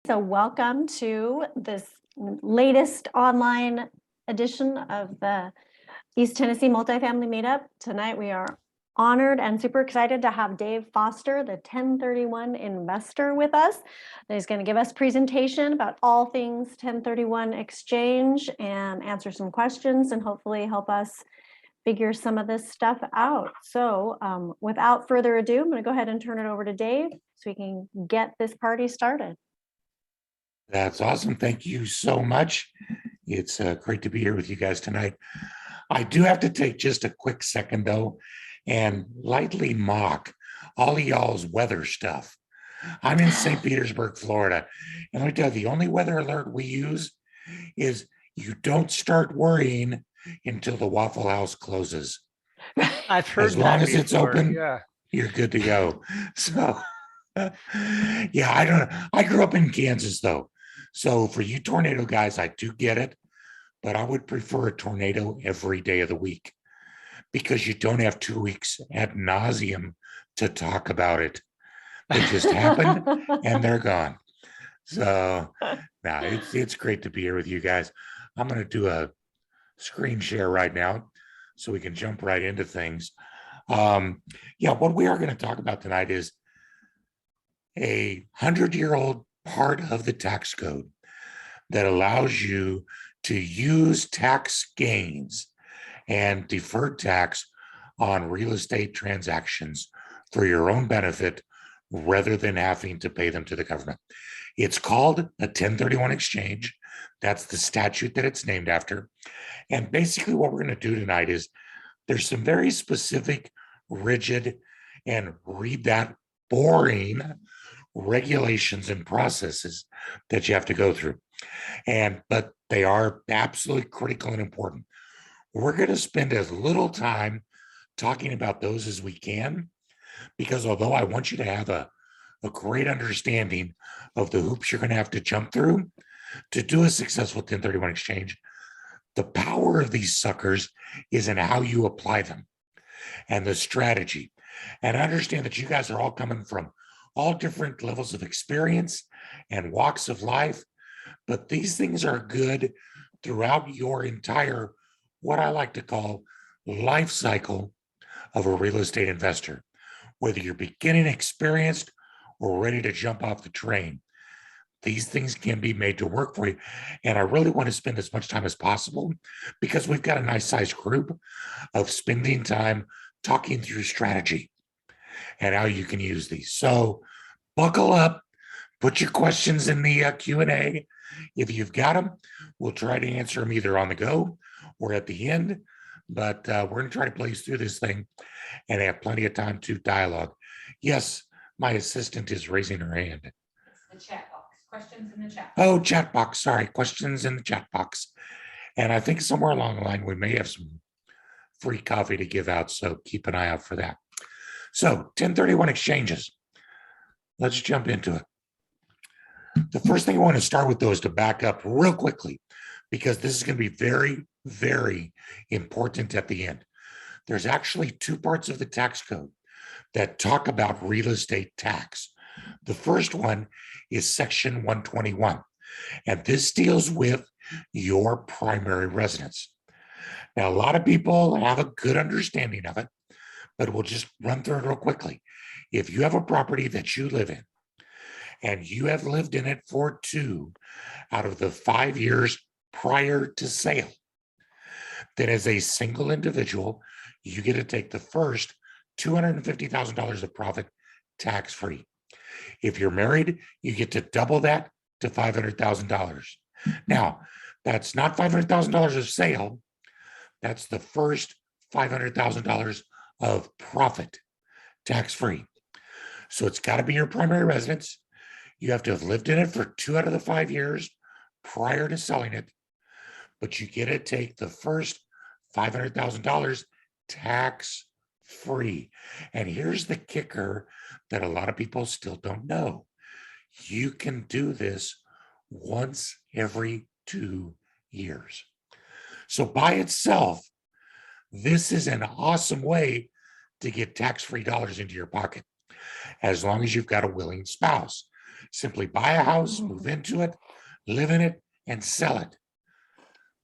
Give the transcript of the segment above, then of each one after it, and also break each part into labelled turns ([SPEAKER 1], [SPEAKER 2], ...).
[SPEAKER 1] So welcome to this latest online edition of the East Tennessee Multifamily Meetup. Tonight we are honored and super excited to have Dave Foster, the 1031 investor, with us. He's going to give us a presentation about all things 1031 exchange and answer some questions and hopefully help us figure some of this stuff out. So without further ado, I'm going to go ahead and turn it over to Dave so we can get this party started.
[SPEAKER 2] That's awesome. Thank you so much. It's great to be here with you guys tonight. I do have to take just a quick second, though, and lightly mock all of y'all's weather stuff. I'm in St. Petersburg, Florida, and let me tell you, the only weather alert we use is you don't start worrying until the Waffle House closes.
[SPEAKER 3] I've heard
[SPEAKER 2] as long
[SPEAKER 3] that
[SPEAKER 2] as it's
[SPEAKER 3] before,
[SPEAKER 2] open,
[SPEAKER 3] yeah.
[SPEAKER 2] You're good to go. So, yeah, I don't know. I grew up in Kansas, though. So for you tornado guys, I do get it, but I would prefer a tornado every day of the week because you don't have 2 weeks ad nauseum to talk about it. They just happen and they're gone. So now it's great to be here with you guys. I'm going to do a screen share right now so we can jump right into things. What we are going to talk about tonight is a 100-year-old part of the tax code that allows you to use tax gains and deferred tax on real estate transactions for your own benefit rather than having to pay them to the government. It's called a 1031 exchange. That's the statute that it's named after. And basically what we're going to do tonight is there's some very specific, rigid, and read that boring regulations and processes that you have to go through. But they are absolutely critical and important. We're going to spend as little time talking about those as we can, because although I want you to have a great understanding of the hoops you're going to have to jump through to do a successful 1031 exchange, the power of these suckers is in how you apply them and the strategy. And I understand that you guys are all coming from all different levels of experience and walks of life, but these things are good throughout your entire, what I like to call, life cycle of a real estate investor. Whether you're beginning experienced or ready to jump off the train, these things can be made to work for you. And I really want to spend as much time as possible because we've got a nice sized group of spending time talking through strategy and how you can use these. So buckle up, put your questions in the Q&A. If you've got them, we'll try to answer them either on the go or at the end. But we're going to try to blaze through this thing and have plenty of time to dialogue. Yes, my assistant is raising her hand.
[SPEAKER 4] It's the chat box. Questions in the chat box.
[SPEAKER 2] Oh, chat box. Sorry, questions in the chat box. And I think somewhere along the line, we may have some free coffee to give out. So keep an eye out for that. So 1031 exchanges. Let's jump into it. The first thing I want to start with, though, is to back up real quickly, because this is going to be very, very important at the end. There's actually two parts of the tax code that talk about real estate tax. The first one is section 121, and this deals with your primary residence. Now, a lot of people have a good understanding of it, but we'll just run through it real quickly. If you have a property that you live in and you have lived in it for 2 out of the 5 years prior to sale, then as a single individual, you get to take the first $250,000 of profit tax-free. If you're married, you get to double that to $500,000. Now, that's not $500,000 of sale. That's the first $500,000 of profit tax-free. So it's got to be your primary residence. You have to have lived in it for 2 out of the 5 years prior to selling it, but you get to take the first $500,000 tax-free. And here's the kicker that a lot of people still don't know. You can do this once every 2 years. So by itself, this is an awesome way to get tax-free dollars into your pocket, as long as you've got a willing spouse. Simply buy a house, move into it, live in it, and sell it.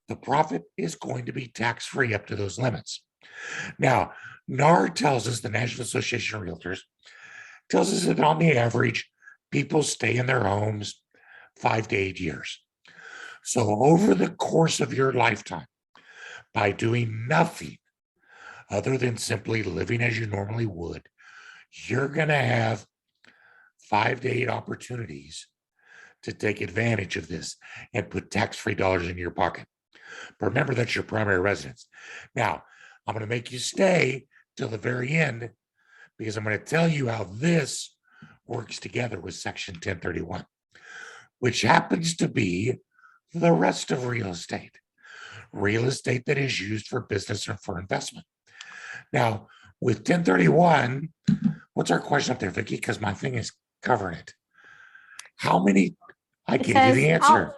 [SPEAKER 2] The profit is going to be tax-free up to those limits. Now, NAR tells us, the National Association of Realtors, tells us that on the average, people stay in their homes 5 to 8 years. So over the course of your lifetime, by doing nothing other than simply living as you normally would, you're going to have 5 to 8 opportunities to take advantage of this and put tax-free dollars in your pocket. But remember, that's your primary residence. Now, I'm going to make you stay till the very end because I'm going to tell you how this works together with Section 1031, which happens to be the rest of real estate that is used for business or for investment. Now, with 1031, what's our question up there, Vicki? Because my thing is covering it. How many? I
[SPEAKER 1] It
[SPEAKER 2] gave you the
[SPEAKER 1] says,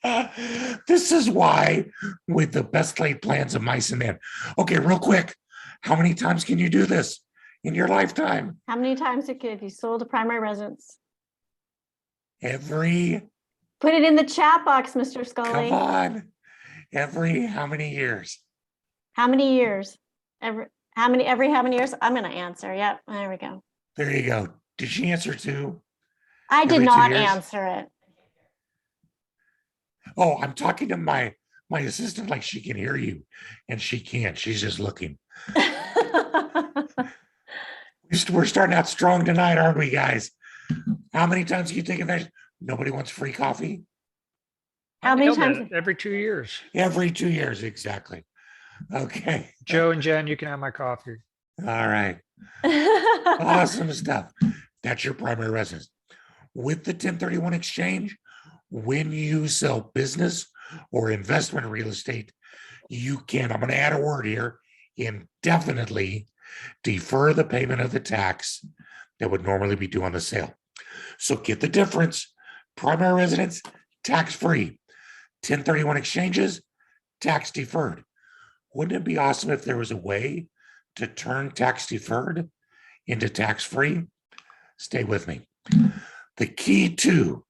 [SPEAKER 2] answer. This is why, with the best laid plans of mice and men. Okay, real quick. How many times can you do this in your lifetime?
[SPEAKER 1] how many times have you sold a primary residence?
[SPEAKER 2] Every,
[SPEAKER 1] Put it in the chat box, Mr. Scully.
[SPEAKER 2] come on. Every how many years?
[SPEAKER 1] How many years? Every how many years? I'm going to answer. Yep, there we go.
[SPEAKER 2] There you go. Did she answer two?
[SPEAKER 1] I did
[SPEAKER 2] Every 2
[SPEAKER 1] not
[SPEAKER 2] years?
[SPEAKER 1] answer it.
[SPEAKER 2] Oh, I'm talking to my assistant like she can hear you, and she can't. She's just looking. We're starting out strong tonight, aren't we, guys? How many times can you take advantage? Nobody wants free coffee?
[SPEAKER 1] How many
[SPEAKER 3] Nailed
[SPEAKER 1] times?
[SPEAKER 3] it. Every 2 years.
[SPEAKER 2] Every 2 years, exactly. Okay.
[SPEAKER 3] Joe and Jen, you can have my coffee.
[SPEAKER 2] All right. Awesome stuff. That's your primary residence. With the 1031 exchange, when you sell business or investment real estate, you can, I'm going to add a word here, indefinitely defer the payment of the tax that would normally be due on the sale. So get the difference. Primary residence, tax-free. 1031 exchanges, tax deferred. Wouldn't it be awesome if there was a way to turn tax deferred into tax-free? Stay with me. The key to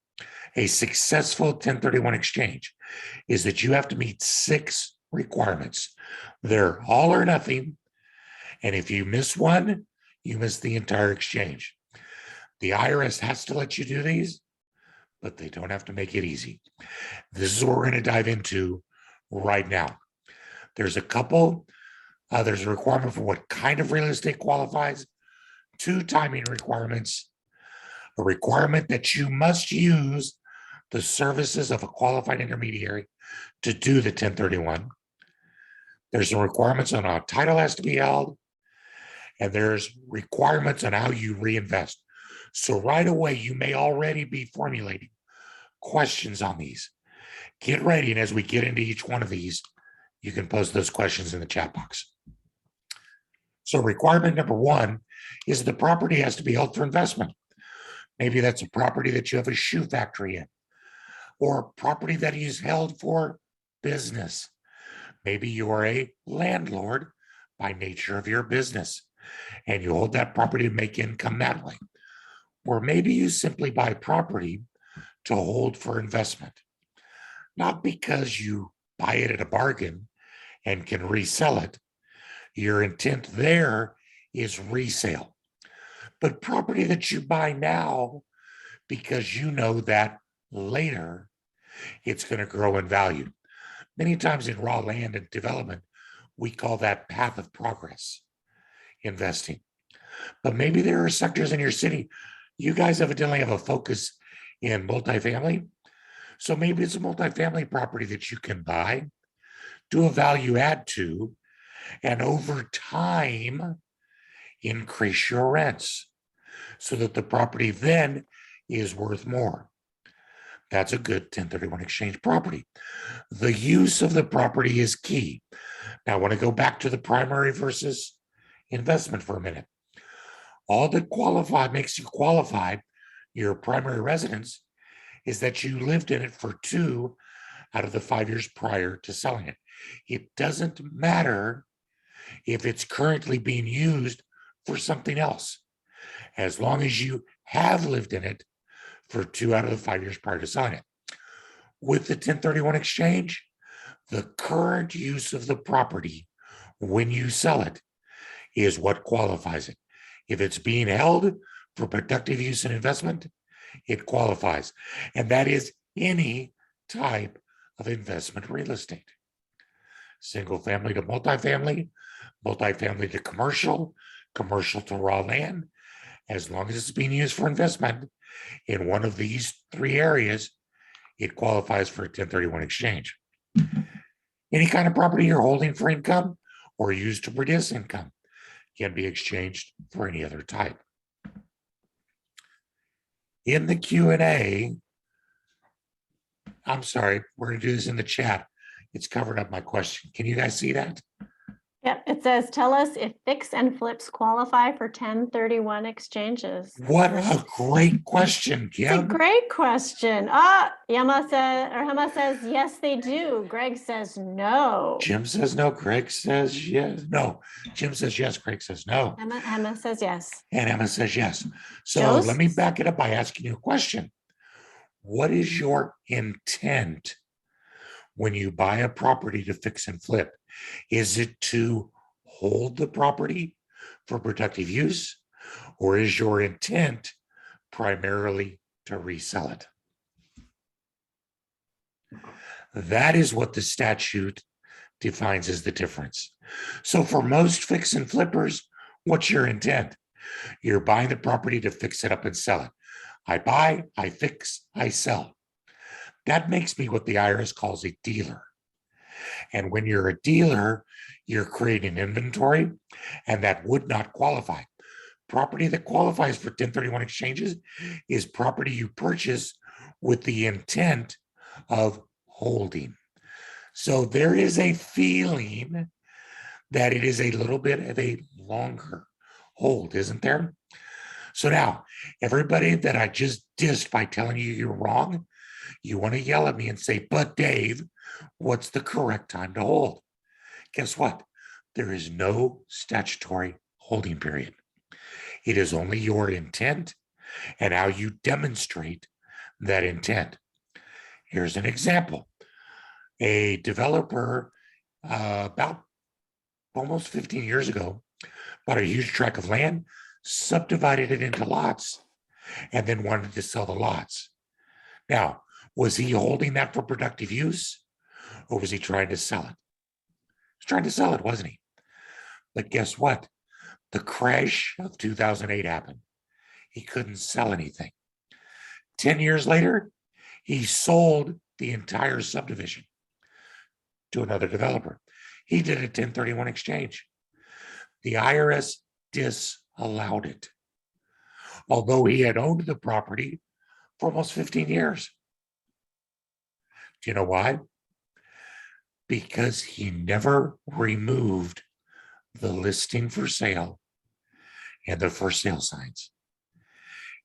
[SPEAKER 2] a successful 1031 exchange is that you have to meet 6 requirements. They're all or nothing. And if you miss one, you miss the entire exchange. The IRS has to let you do these, but they don't have to make it easy. This is what we're going to dive into right now. There's a couple. There's a requirement for what kind of real estate qualifies, 2 timing requirements, a requirement that you must use the services of a qualified intermediary to do the 1031. There's some requirements on how title has to be held, and there's requirements on how you reinvest. So right away, you may already be formulating questions on these. Get ready, and as we get into each one of these, you can post those questions in the chat box. So requirement number 1 is the property has to be held for investment. Maybe that's a property that you have a shoe factory in, or a property that is held for business. Maybe you are a landlord by nature of your business, and you hold that property to make income that way. Or maybe you simply buy property to hold for investment, not because you buy it at a bargain and can resell it. Your intent there is resale, but property that you buy now because you know that later it's going to grow in value. Many times in raw land and development, we call that path of progress investing. But maybe there are sectors in your city. You guys evidently have a focus in multifamily. So maybe it's a multifamily property that you can buy, do a value add to, and over time, increase your rents so that the property then is worth more. That's a good 1031 exchange property. The use of the property is key. Now, I want to go back to the primary versus investment for a minute. All that makes you qualify your primary residence is that you lived in it for 2 out of the 5 years prior to selling it. It doesn't matter if it's currently being used for something else. As long as you have lived in it for 2 out of the 5 years prior to selling it. With the 1031 exchange, the current use of the property when you sell it is what qualifies it. If it's being held for productive use and investment, it qualifies. And that is any type of investment real estate. Single family to multifamily, multifamily to commercial, commercial to raw land. As long as it's being used for investment in one of these 3 areas, it qualifies for a 1031 exchange. Any kind of property you're holding for income or used to produce income can be exchanged for any other type. In the Q&A, I'm sorry, we're going to do this in the chat. It's covered up my question. Can you guys see that?
[SPEAKER 1] Yep, it says, tell us if fix and flips qualify for 1031 exchanges.
[SPEAKER 2] What a great question,
[SPEAKER 1] It's a
[SPEAKER 2] Kim.
[SPEAKER 1] great question. Hema says, yes, they do. Greg says no.
[SPEAKER 2] Jim says no. Craig says yes. No. Jim says yes. Craig says no.
[SPEAKER 1] Emma says yes.
[SPEAKER 2] And Emma says yes. So
[SPEAKER 1] Joe
[SPEAKER 2] let me
[SPEAKER 1] says-
[SPEAKER 2] back it up by asking you a question. What is your intent when you buy a property to fix and flip? Is it to hold the property for productive use, or is your intent primarily to resell it? That is what the statute defines as the difference. So for most fix and flippers, what's your intent? You're buying the property to fix it up and sell it. I buy, I fix, I sell. That makes me what the IRS calls a dealer. And when you're a dealer, you're creating inventory, and that would not qualify. Property that qualifies for 1031 exchanges is property you purchase with the intent of holding. So there is a feeling that it is a little bit of a longer hold, isn't there? So now, everybody that I just dissed by telling you you're wrong, you want to yell at me and say, but Dave, what's the correct time to hold? Guess what? There is no statutory holding period. It is only your intent and how you demonstrate that intent. Here's an example. A developer about almost 15 years ago bought a huge tract of land, subdivided it into lots, and then wanted to sell the lots. Now, was he holding that for productive use, or was he trying to sell it? He was trying to sell it, wasn't he? But guess what? The crash of 2008 happened. He couldn't sell anything. 10 years later, he sold the entire subdivision to another developer. He did a 1031 exchange. The IRS disallowed it, although he had owned the property for almost 15 years. Do you know why? Because he never removed the listing for sale and the for sale signs.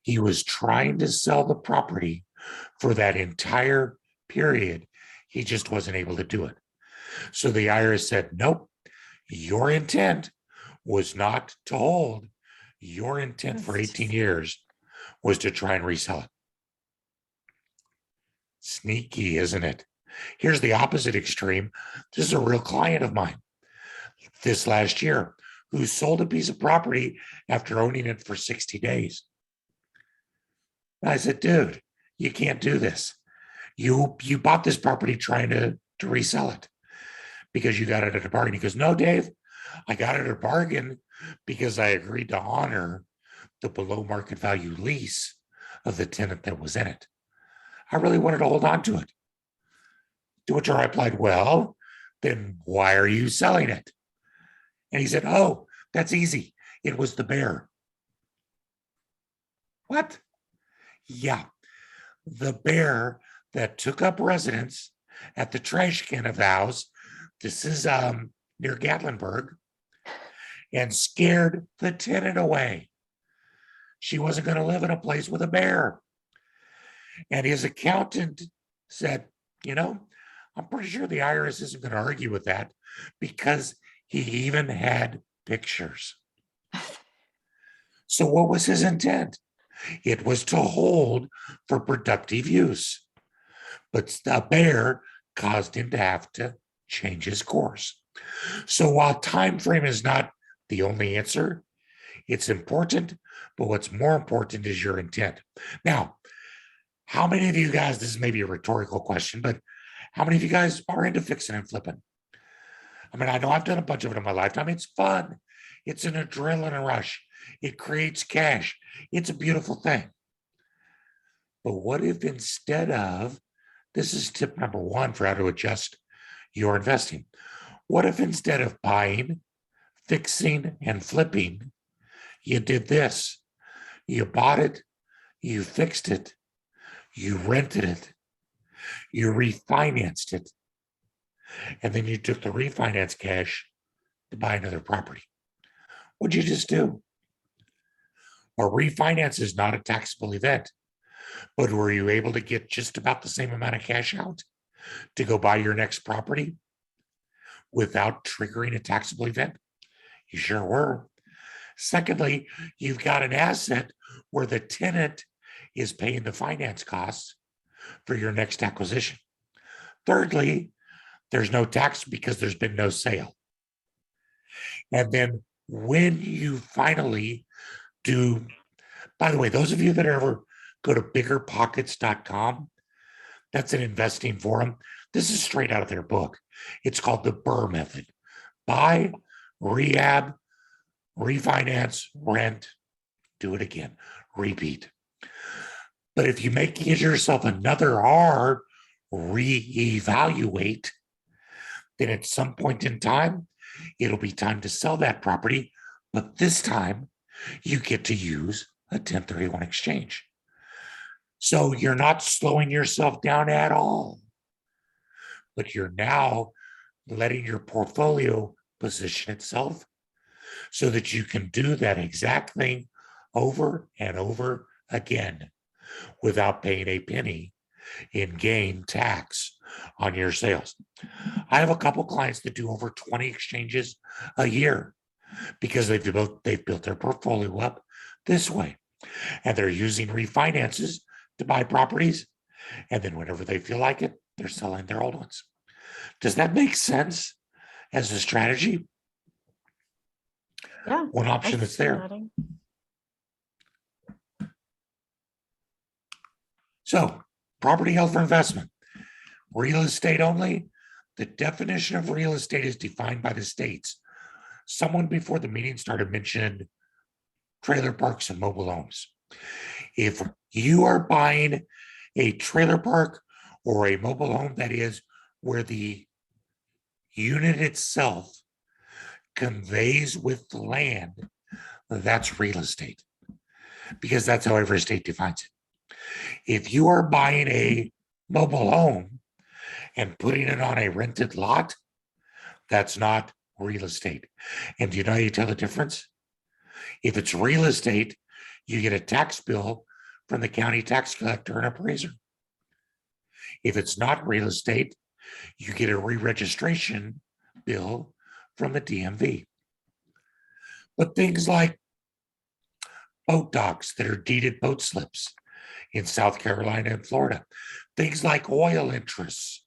[SPEAKER 2] He was trying to sell the property for that entire period. He just wasn't able to do it. So the IRS said, nope, your intent was not to hold. Your intent for 18 years was to try and resell it. Sneaky, isn't it? Here's the opposite extreme. This is a real client of mine this last year who sold a piece of property after owning it for 60 days. And I said, dude, you can't do this. You bought this property trying to resell it because you got it at a bargain. He goes, no, Dave, I got it at a bargain because I agreed to honor the below market value lease of the tenant that was in it. I really wanted to hold on to it. To which I replied, well, then why are you selling it? And he said, oh, that's easy. It was the bear. What? Yeah, the bear that took up residence at the trash can of the house. This is near Gatlinburg, and scared the tenant away. She wasn't going to live in a place with a bear. And his accountant said, you know, I'm pretty sure the IRS isn't going to argue with that because he even had pictures. So what was his intent? It was to hold for productive use. But a bear caused him to have to change his course. So while time frame is not the only answer, it's important, but what's more important is your intent. Now, how many of you guys, this is maybe a rhetorical question, but how many of you guys are into fixing and flipping? I mean, I know I've done a bunch of it in my lifetime. It's fun. It's an adrenaline rush. It creates cash. It's a beautiful thing. But what if instead of, this is tip number one for how to adjust your investing. What if instead of buying, fixing, and flipping, you did this? You bought it, you fixed it, you rented it, you refinanced it, and then you took the refinance cash to buy another property. What'd you just do? A refinance is not a taxable event, but were you able to get just about the same amount of cash out to go buy your next property without triggering a taxable event? You sure were. Secondly, you've got an asset where the tenant is paying the finance costs for your next acquisition. Thirdly, there's no tax because there's been no sale. And then when you finally do, by the way, those of you that ever go to biggerpockets.com, that's an investing forum. This is straight out of their book. It's called the BRRRR method. Buy, rehab, refinance, rent, do it again, repeat. But if you give yourself another R, reevaluate, then at some point in time, it'll be time to sell that property. But this time, you get to use a 1031 exchange. So you're not slowing yourself down at all, but you're now letting your portfolio position itself so that you can do that exact thing over and over again without paying a penny in gain tax on your sales. I have a couple clients that do over 20 exchanges a year because they've built their portfolio up this way, and they're using refinances to buy properties, and then whenever they feel like it, they're selling their old ones. Does that make sense as a strategy?
[SPEAKER 1] Yeah.
[SPEAKER 2] One option that's there.
[SPEAKER 1] Nodding.
[SPEAKER 2] So, property held for investment, real estate only. The definition of real estate is defined by the states. Someone before the meeting started mentioning trailer parks and mobile homes. If you are buying a trailer park or a mobile home, that is where the unit itself conveys with the land, that's real estate, because that's how every state defines it. If you are buying a mobile home and putting it on a rented lot, that's not real estate. And do you know how you tell the difference? If it's real estate, you get a tax bill from the county tax collector and appraiser. If it's not real estate, you get a re-registration bill from the DMV. But things like boat docks that are deeded boat slips in South Carolina and Florida, things like oil interests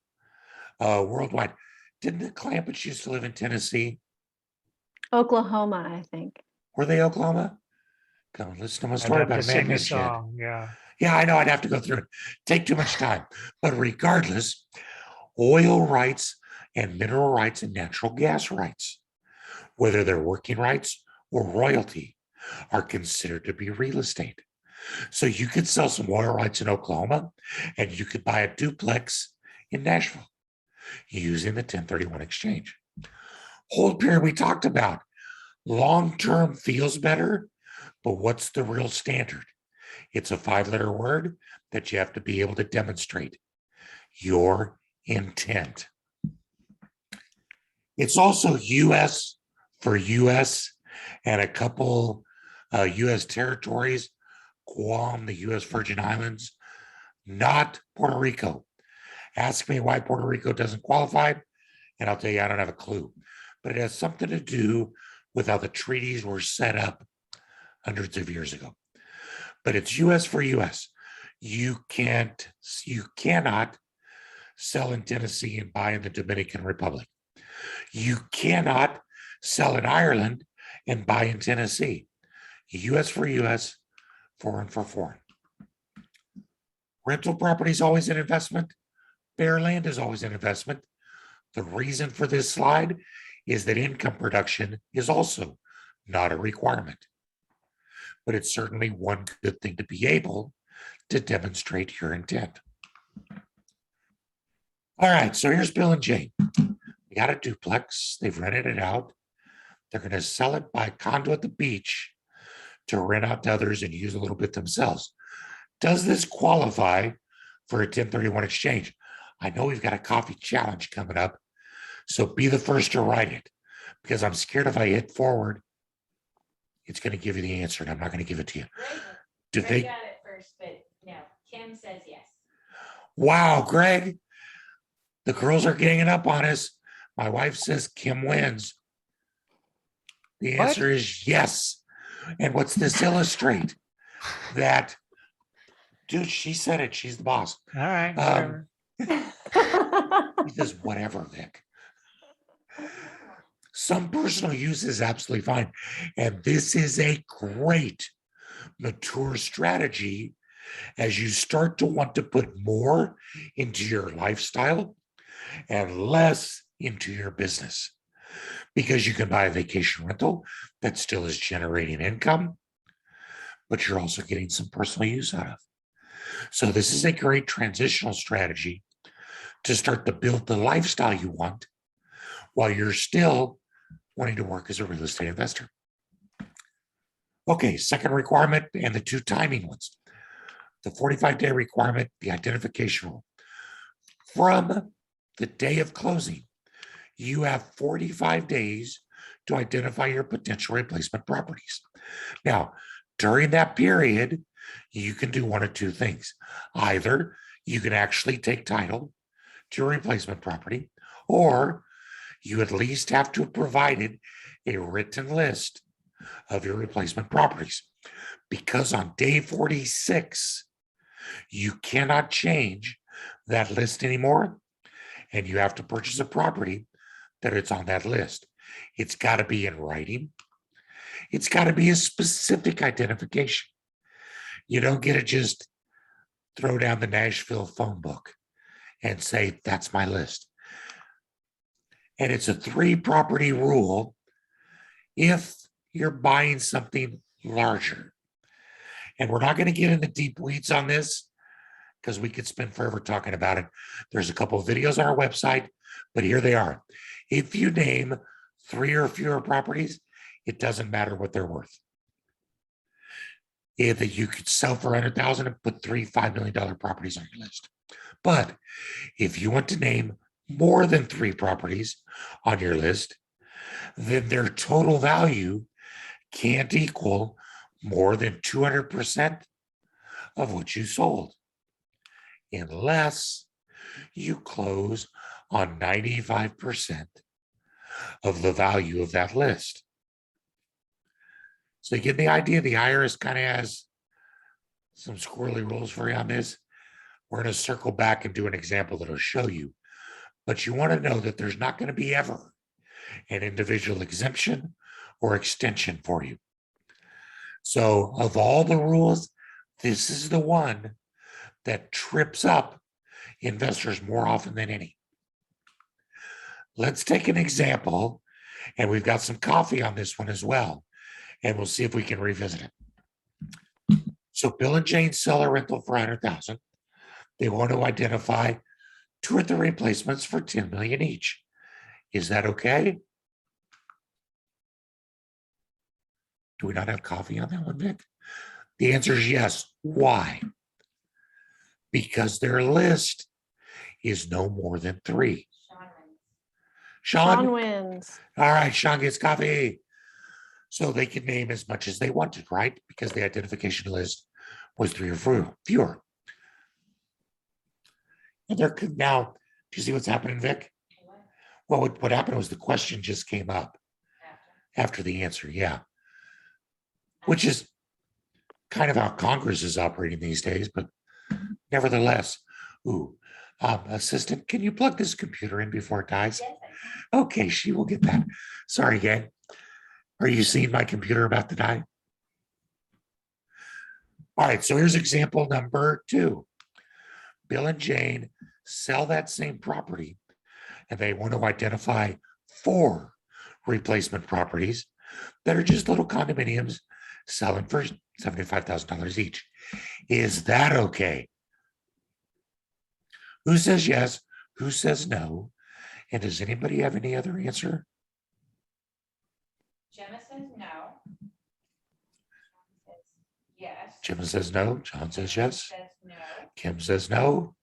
[SPEAKER 2] worldwide. Didn't the Clampetts used to live in Tennessee?
[SPEAKER 1] Oklahoma, I think.
[SPEAKER 2] Were they Oklahoma? Come on, listen to my
[SPEAKER 3] I'd
[SPEAKER 2] story
[SPEAKER 3] have
[SPEAKER 2] about
[SPEAKER 3] to
[SPEAKER 2] a man
[SPEAKER 3] sing
[SPEAKER 2] in
[SPEAKER 3] a
[SPEAKER 2] the shed.
[SPEAKER 3] song. Yeah.
[SPEAKER 2] Yeah, I know. I'd have to go through it. Take too much time. But regardless, oil rights and mineral rights and natural gas rights, whether they're working rights or royalty, are considered to be real estate. So you could sell some oil rights in Oklahoma and you could buy a duplex in Nashville using the 1031 exchange. Hold period we talked about. Long-term feels better, but what's the real standard? It's a 5-letter word that you have to be able to demonstrate your intent. It's also US for US and a couple US territories, Guam, the US Virgin Islands, not Puerto Rico. Ask me why Puerto Rico doesn't qualify, and I'll tell you I don't have a clue. But it has something to do with how the treaties were set up hundreds of years ago. but it's US for US. You cannot sell in Tennessee and buy in the Dominican Republic. You cannot sell in Ireland and buy in Tennessee. US for US, foreign for foreign. Rental property is always an investment. Bare land is always an investment. The reason for this slide is that income production is also not a requirement. But it's certainly one good thing to be able to demonstrate your intent. All right, so here's Bill and Jane. They got a duplex. They've rented it out. They're going to sell it by condo at the beach to rent out to others and use a little bit themselves. Does this qualify for a 1031 exchange? I know we've got a coffee challenge coming up, so be the first to write it, because I'm scared if I hit forward, it's going to give you the answer, and I'm not going to give it to you. Do
[SPEAKER 4] Greg
[SPEAKER 2] they?
[SPEAKER 4] got it first, but no, Kim says yes.
[SPEAKER 2] Wow, Greg, the girls are ganging up on us. My wife says Kim wins. The
[SPEAKER 3] What?
[SPEAKER 2] answer is yes. And what's this illustrate? That, dude, she said it. She's the boss.
[SPEAKER 3] All right, whatever.
[SPEAKER 2] He says, whatever, Vic. Some personal use is absolutely fine. And this is a great mature strategy as you start to want to put more into your lifestyle and less into your business. Because you can buy a vacation rental that still is generating income, but you're also getting some personal use out of. So this is a great transitional strategy to start to build the lifestyle you want while you're still wanting to work as a real estate investor. Okay, second requirement and the two timing ones. The 45-day requirement, the identification rule. From the day of closing, you have 45 days to identify your potential replacement properties. Now, during that period, you can do one of two things. Either you can actually take title to your replacement property, or you at least have to have provided a written list of your replacement properties. Because on day 46, you cannot change that list anymore, and you have to purchase a property that it's on that list. It's got to be in writing. It's got to be a specific identification. You don't get to just throw down the Nashville phone book and say, that's my list. And it's a 3-property rule if you're buying something larger. And we're not going to get into deep weeds on this because we could spend forever talking about it. There's a couple of videos on our website, but here they are. If you name 3 or fewer properties, it doesn't matter what they're worth. Either you could sell for $100,000 and put 3 $5 million properties on your list. But if you want to name more than 3 properties on your list, then their total value can't equal more than 200% of what you sold, unless you close on 95% of the value of that list. So you get the idea. The IRS kind of has some squirrely rules for you on this. We're going to circle back and do an example that'll show you. But you want to know that there's not going to be ever an individual exemption or extension for you. So of all the rules, this is the one that trips up investors more often than any. Let's take an example, and we've got some coffee on this one as well, and we'll see if we can revisit it. So Bill and Jane sell a rental for $100,000. They want to identify 2 or 3 replacements for $10 million each. Is that okay? Do we not have coffee on that one, Vic? The answer is yes. Why? Because their list is no more than 3.
[SPEAKER 4] Sean wins.
[SPEAKER 2] Sean?
[SPEAKER 1] wins.
[SPEAKER 2] All right, Sean gets coffee. So they can name as much as they wanted, right? Because the identification list was 3 or fewer. And there could now, do you see what's happening, Vic? Well, what happened was the question just came up after the answer, yeah. Which is kind of how Congress is operating these days, but nevertheless, ooh, assistant, can you plug this computer in before it dies?
[SPEAKER 4] Yes, I can.
[SPEAKER 2] Okay, she will get that. Sorry, gang. Are you seeing my computer about to die? All right, so here's example number 2. Bill and Jane sell that same property and they want to identify 4 replacement properties that are just little condominiums selling for $75,000 each. Is that okay? Who says yes? Who says no? And does anybody have any other answer?
[SPEAKER 4] Gemma says no. Sean says yes.
[SPEAKER 2] Jim says no. John says yes.
[SPEAKER 4] Says no.
[SPEAKER 2] Kim says no.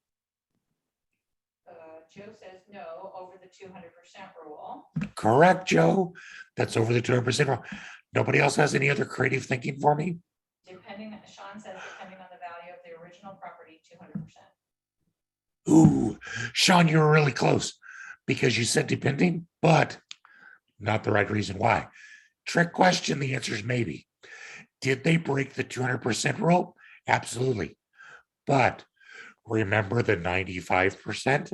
[SPEAKER 4] Joe says no over the 200% rule.
[SPEAKER 2] Correct, Joe. That's over the 200% rule. Nobody else has any other creative thinking for me?
[SPEAKER 4] Sean says depending on the value of the original property, 200%.
[SPEAKER 2] Ooh, Sean, you were really close because you said depending, but not the right reason why. Trick question, the answer is maybe. Did they break the 200% rule? Absolutely. But remember the 95%?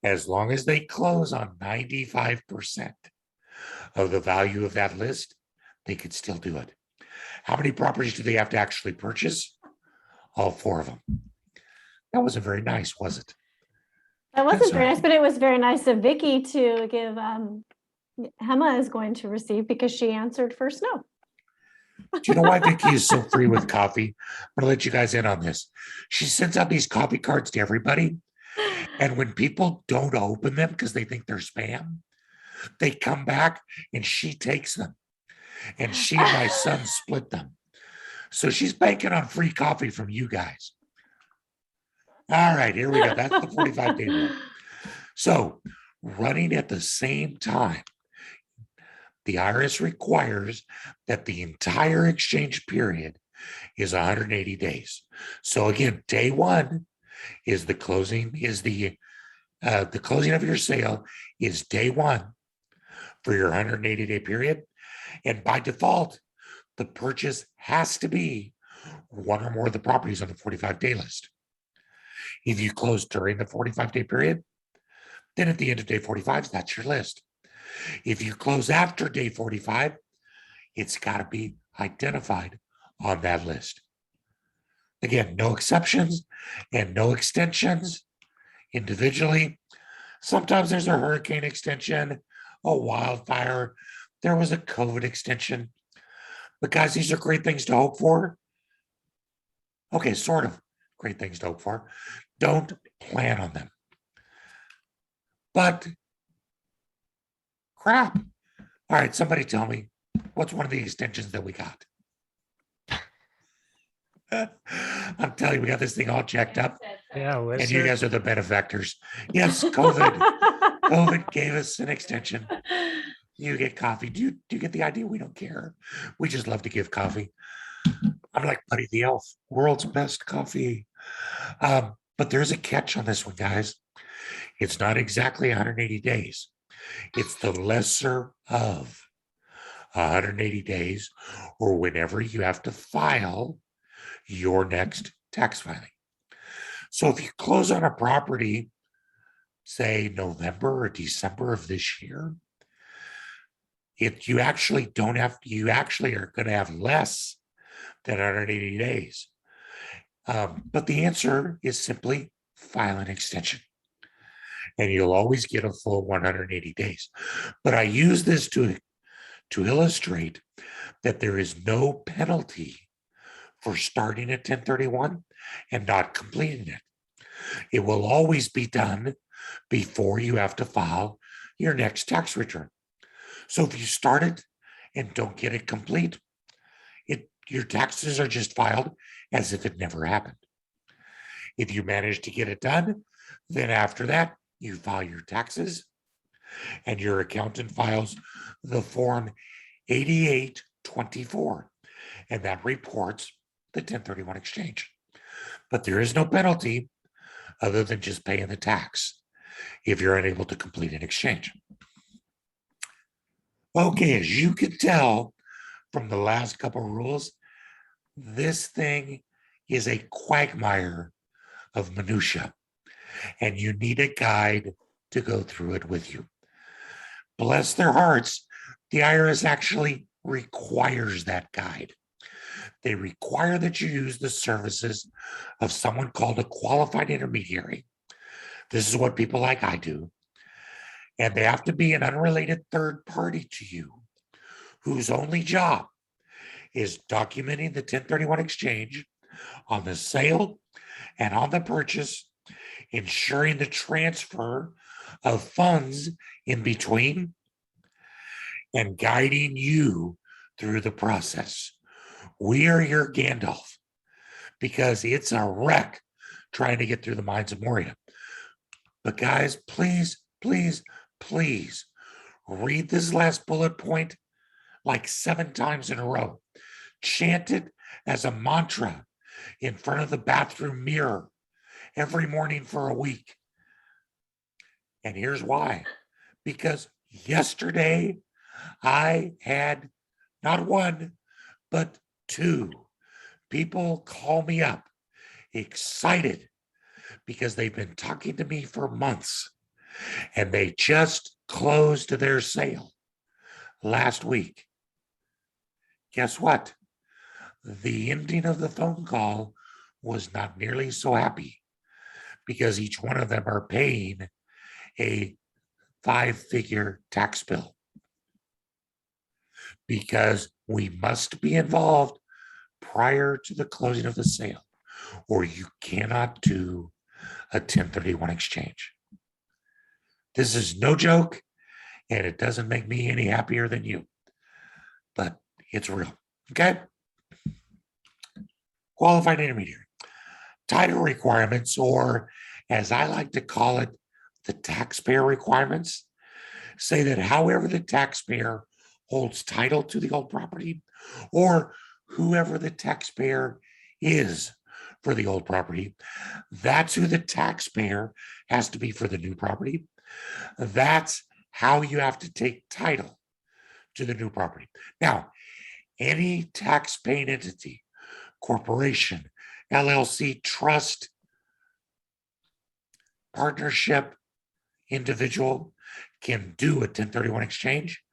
[SPEAKER 2] As long as they close on 95% of the value of that list, they could still do it. How many properties do they have to actually purchase? All 4 of them. That wasn't very nice, was it?
[SPEAKER 1] That wasn't
[SPEAKER 2] That's
[SPEAKER 1] very
[SPEAKER 2] all right.
[SPEAKER 1] nice, but it was very nice of Vicky to give, Hema is going to receive because she answered first no.
[SPEAKER 2] Do you know why Vicky is so free with coffee? I'm going to let you guys in on this. She sends out these coffee cards to everybody. And when people don't open them because they think they're spam, they come back and she takes them. And she and my son split them. So she's banking on free coffee from you guys. All right, here we go. That's the 45-day rule. So running at the same time, the IRS requires that the entire exchange period is 180 days. So again, day 1 is the closing, the closing of your sale is day 1 for your 180-day period. And by default, the purchase has to be 1 or more of the properties on the 45-day list. If you close during the 45-day period, then at the end of day 45, that's your list. If you close after day 45, it's got to be identified on that list. Again, no exceptions and no extensions individually. Sometimes there's a hurricane extension, a wildfire. There was a COVID extension. But guys, these are great things to hope for. Okay, sort of great things to hope for. Don't plan on them. But crap. All right, somebody tell me, what's one of the extensions that we got? I'm telling you, we got this thing all checked up,
[SPEAKER 3] Yeah,
[SPEAKER 2] and
[SPEAKER 3] was
[SPEAKER 2] you
[SPEAKER 3] there?
[SPEAKER 2] guys are the benefactors. Yes, COVID gave us an extension. You get coffee. Do you get the idea? We don't care. We just love to give coffee. I'm like Buddy the Elf, world's best coffee. But there's a catch on this one, guys. It's not exactly 180 days. It's the lesser of 180 days, or whenever you have to file your next tax filing. So if you close on a property, say November or December of this year, you actually are going to have less than 180 days. But the answer is simply file an extension. And you'll always get a full 180 days. But I use this to illustrate that there is no penalty for starting at 1031 and not completing it. It will always be done before you have to file your next tax return. So if you start it and don't get it complete, your taxes are just filed as if it never happened. If you manage to get it done, then after that, you file your taxes and your accountant files the form 8824, and that reports the 1031 exchange. But there is no penalty other than just paying the tax if you're unable to complete an exchange. Okay, as you can tell from the last couple of rules, This thing is a quagmire of minutia, and you need a guide to go through it with you. Bless their hearts, the IRS actually requires that guide. They require that you use the services of someone called a qualified intermediary. This is what people like I do. And they have to be an unrelated third party to you, whose only job is documenting the 1031 exchange on the sale and on the purchase, ensuring the transfer of funds in between, and guiding you through the process. We are your Gandalf because it's a wreck trying to get through the mines of Moria. But guys, please, please, please read this last bullet point like 7 times in a row. Chant it as a mantra in front of the bathroom mirror every morning for a week. And here's why. Because yesterday I had not one, but 2 people call me up excited because they've been talking to me for months and they just closed their sale last week. Guess what? The ending of the phone call was not nearly so happy because each one of them are paying a 5-figure tax bill because we must be involved prior to the closing of the sale, or you cannot do a 1031 exchange. This is no joke, and it doesn't make me any happier than you, but it's real. Okay? Qualified intermediary. Title requirements, or as I like to call it, the taxpayer requirements, say that however the taxpayer holds title to the old property, or whoever the taxpayer is for the old property, that's who the taxpayer has to be for the new property. That's how you have to take title to the new property. Now, any tax-paying entity, corporation, LLC, trust, partnership, individual can do a 1031 exchange,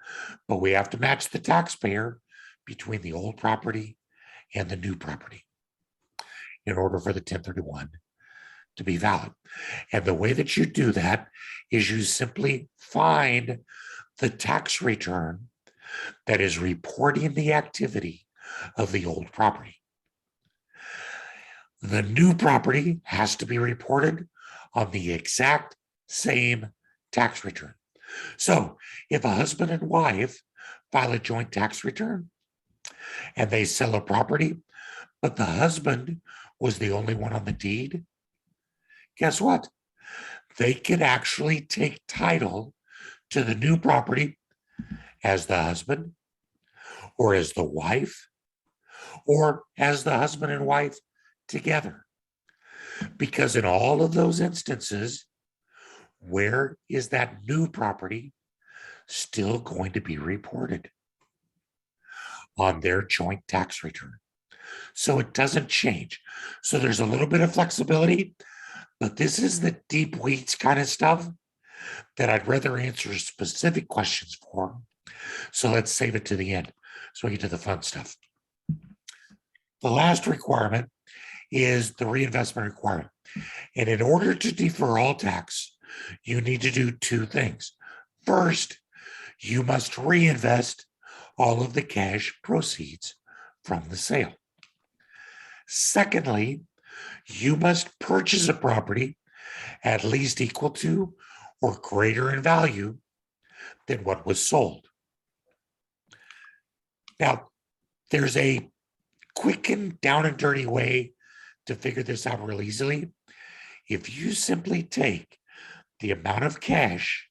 [SPEAKER 2] but we have to match the taxpayer between the old property and the new property in order for the 1031 to be valid. And the way that you do that is you simply find the tax return that is reporting the activity of the old property. The new property has to be reported on the exact same tax return. So if a husband and wife file a joint tax return and they sell a property, but the husband was the only one on the deed, guess what? They can actually take title to the new property as the husband, or as the wife, or as the husband and wife together. Because in all of those instances, where is that new property still going to be reported? On their joint tax return. So it doesn't change. So there's a little bit of flexibility, but this is the deep weeds kind of stuff that I'd rather answer specific questions for. So let's save it to the end so we get to the fun stuff. The last requirement is the reinvestment requirement. And in order to defer all tax, you need to do 2 things. First, you must reinvest all of the cash proceeds from the sale. Secondly, you must purchase a property at least equal to or greater in value than what was sold. Now, there's a quick and down and dirty way to figure this out real easily. If you simply take the amount of cash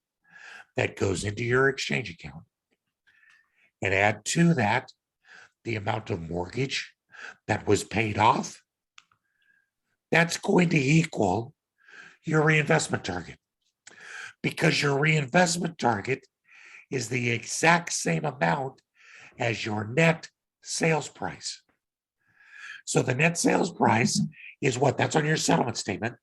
[SPEAKER 2] that goes into your exchange account and add to that the amount of mortgage that was paid off, that's going to equal your reinvestment target, because your reinvestment target is the exact same amount as your net sales price. So the net sales price is what? That's on your settlement statement.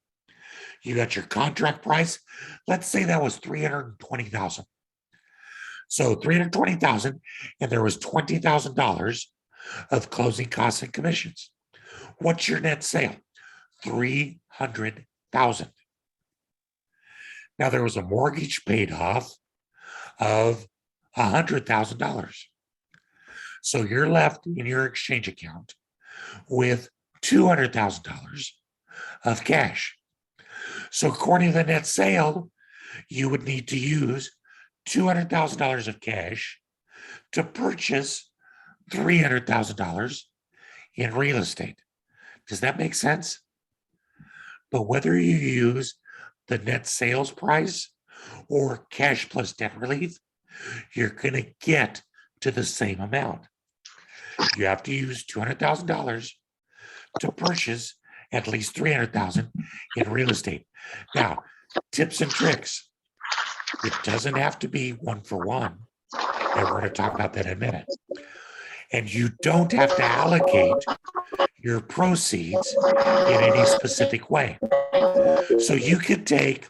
[SPEAKER 2] You got your contract price. Let's say that was 320,000. So 320,000, and there was $20,000 of closing costs and commissions. What's your net sale? 300,000. Now there was a mortgage paid off of $100,000. So you're left in your exchange account with $200,000 of cash. So according to the net sale, you would need to use $200,000 of cash to purchase $300,000 in real estate. Does that make sense? But whether you use the net sales price or cash plus debt relief, you're going to get to the same amount. You have to use $200,000 to purchase at least $300,000 in real estate. Now, tips and tricks. It doesn't have to be one for one, and we're going to talk about that in a minute. And you don't have to allocate your proceeds in any specific way. So you could take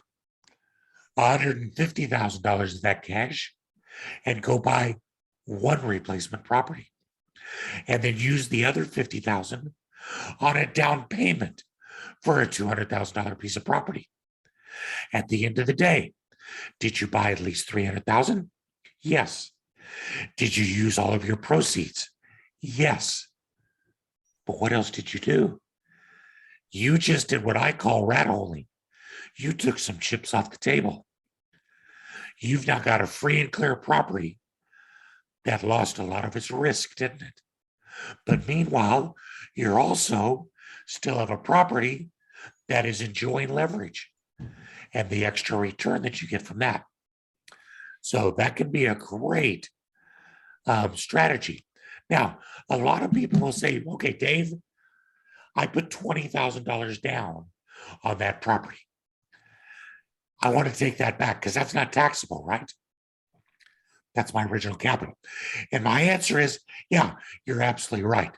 [SPEAKER 2] $150,000 of that cash and go buy one replacement property, and then use the other $50,000 on a down payment for a $200,000 piece of property. At the end of the day, did you buy at least $300,000? Yes. Did you use all of your proceeds? Yes. But what else did you do? You just did what I call rat holing. You took some chips off the table. You've now got a free and clear property that lost a lot of its risk, didn't it? But meanwhile, you're also still have a property that is enjoying leverage and the extra return that you get from that. So that can be a great strategy. Now, a lot of people will say, okay, Dave, I put $20,000 down on that property. I want to take that back because that's not taxable, right? That's my original capital. And my answer is, yeah, you're absolutely right.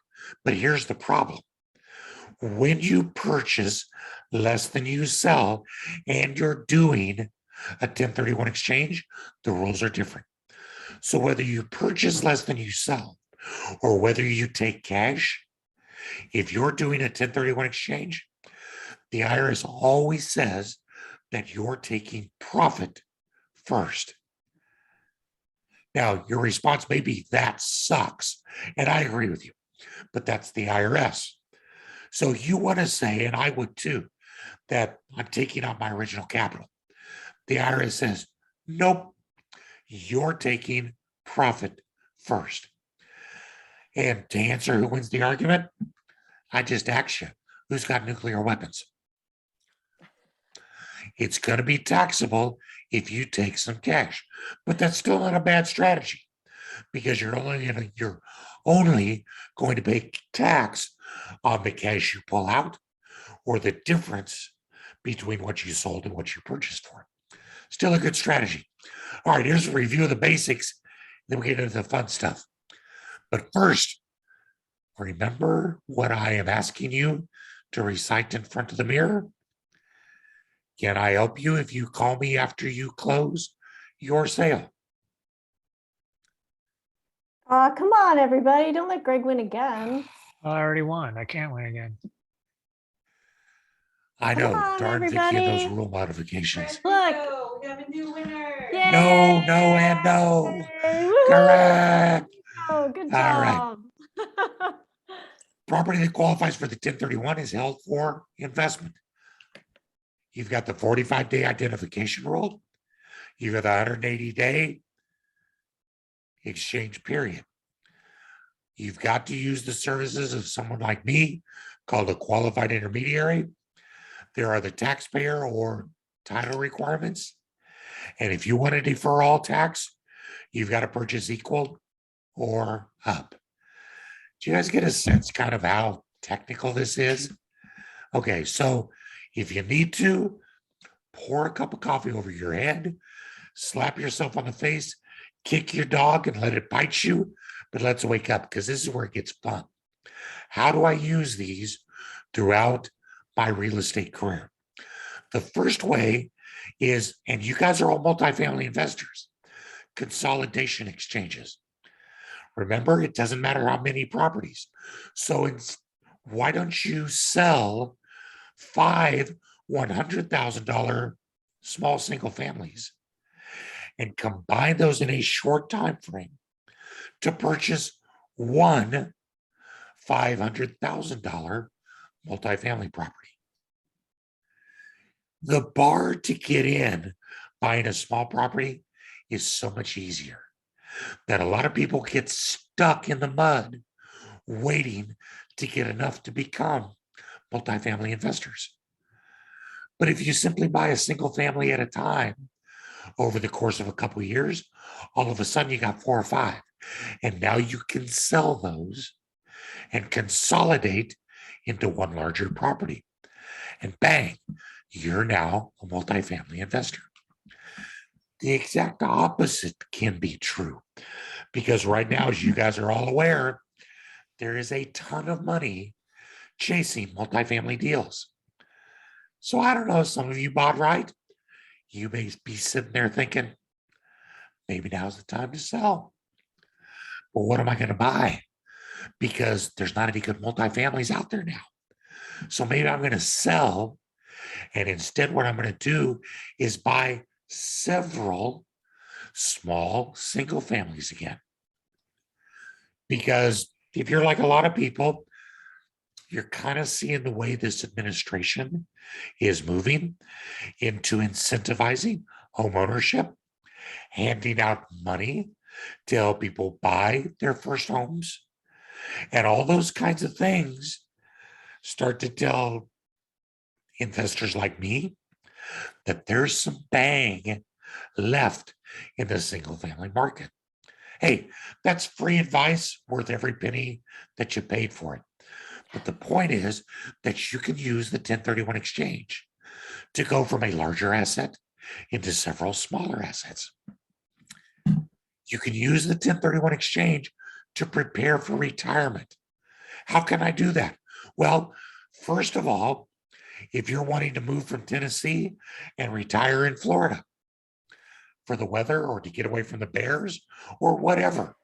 [SPEAKER 2] But here's the problem. When you purchase less than you sell and you're doing a 1031 exchange, the rules are different. So whether you purchase less than you sell or whether you take cash, if you're doing a 1031 exchange, the IRS always says that you're taking profit first. Now, your response may be, that sucks. And I agree with you, but that's the IRS. So you want to say, and I would too, that I'm taking out my original capital. The IRS says, nope, you're taking profit first. And to answer who wins the argument, I just ask you, who's got nuclear weapons? It's going to be taxable if you take some cash, but that's still not a bad strategy because you're only going to pay tax on the cash you pull out or the difference between what you sold and what you purchased for. Still a good strategy. All right, here's a review of the basics. Then we get into the fun stuff. But first, remember what I am asking you to recite in front of the mirror? Can I help you if you call me after you close your sale?
[SPEAKER 1] Come on, everybody. Don't let Greg win again.
[SPEAKER 3] I already won. I can't win again.
[SPEAKER 2] I
[SPEAKER 1] Come
[SPEAKER 2] know,
[SPEAKER 1] on,
[SPEAKER 2] darn Vicky and those
[SPEAKER 1] everybody.
[SPEAKER 2] rule modifications.
[SPEAKER 1] Look.
[SPEAKER 4] We have a new winner.
[SPEAKER 1] Yay!
[SPEAKER 2] No, no, and no.
[SPEAKER 1] Woohoo!
[SPEAKER 2] Correct.
[SPEAKER 1] Oh, good
[SPEAKER 2] All right.
[SPEAKER 1] job.
[SPEAKER 2] Property that qualifies for the 1031 is held for investment. You've got the 45-day identification rule. You've got the 180-day exchange period. You've got to use the services of someone like me called a qualified intermediary. There are the taxpayer or title requirements. And if you want to defer all tax, you've got to purchase equal or up. Do you guys get a sense kind of how technical this is? Okay, so if you need to, pour a cup of coffee over your head, slap yourself on the face, kick your dog and let it bite you, but let's wake up because this is where it gets fun. How do I use these throughout my real estate career? The first way is, and you guys are all multifamily investors, consolidation exchanges. Remember, it doesn't matter how many properties. So why don't you sell 5 $100,000 small single families and combine those in a short time frame to purchase one $500,000 multifamily property? The bar to get in buying a small property is so much easier that a lot of people get stuck in the mud waiting to get enough to become multifamily investors. But if you simply buy a single family at a time over the course of a couple of years, all of a sudden you got 4 or 5. And now you can sell those and consolidate into one larger property. And bang, you're now a multifamily investor. The exact opposite can be true, because right now, as you guys are all aware, there is a ton of money chasing multifamily deals. So I don't know, some of you bought right. You may be sitting there thinking, maybe now's the time to sell. Well, what am I going to buy? Because there's not any good multifamilies out there now. So maybe I'm going to sell. And instead, what I'm going to do is buy several small single families again. Because if you're like a lot of people, you're kind of seeing the way this administration is moving into incentivizing home ownership, handing out money to help people buy their first homes, and all those kinds of things start to tell investors like me that there's some bang left in the single family market. Hey, that's free advice worth every penny that you paid for it. But the point is that you can use the 1031 exchange to go from a larger asset into several smaller assets. You can use the 1031 exchange to prepare for retirement. How can I do that? Well, first of all, if you're wanting to move from Tennessee and retire in Florida for the weather or to get away from the bears or whatever,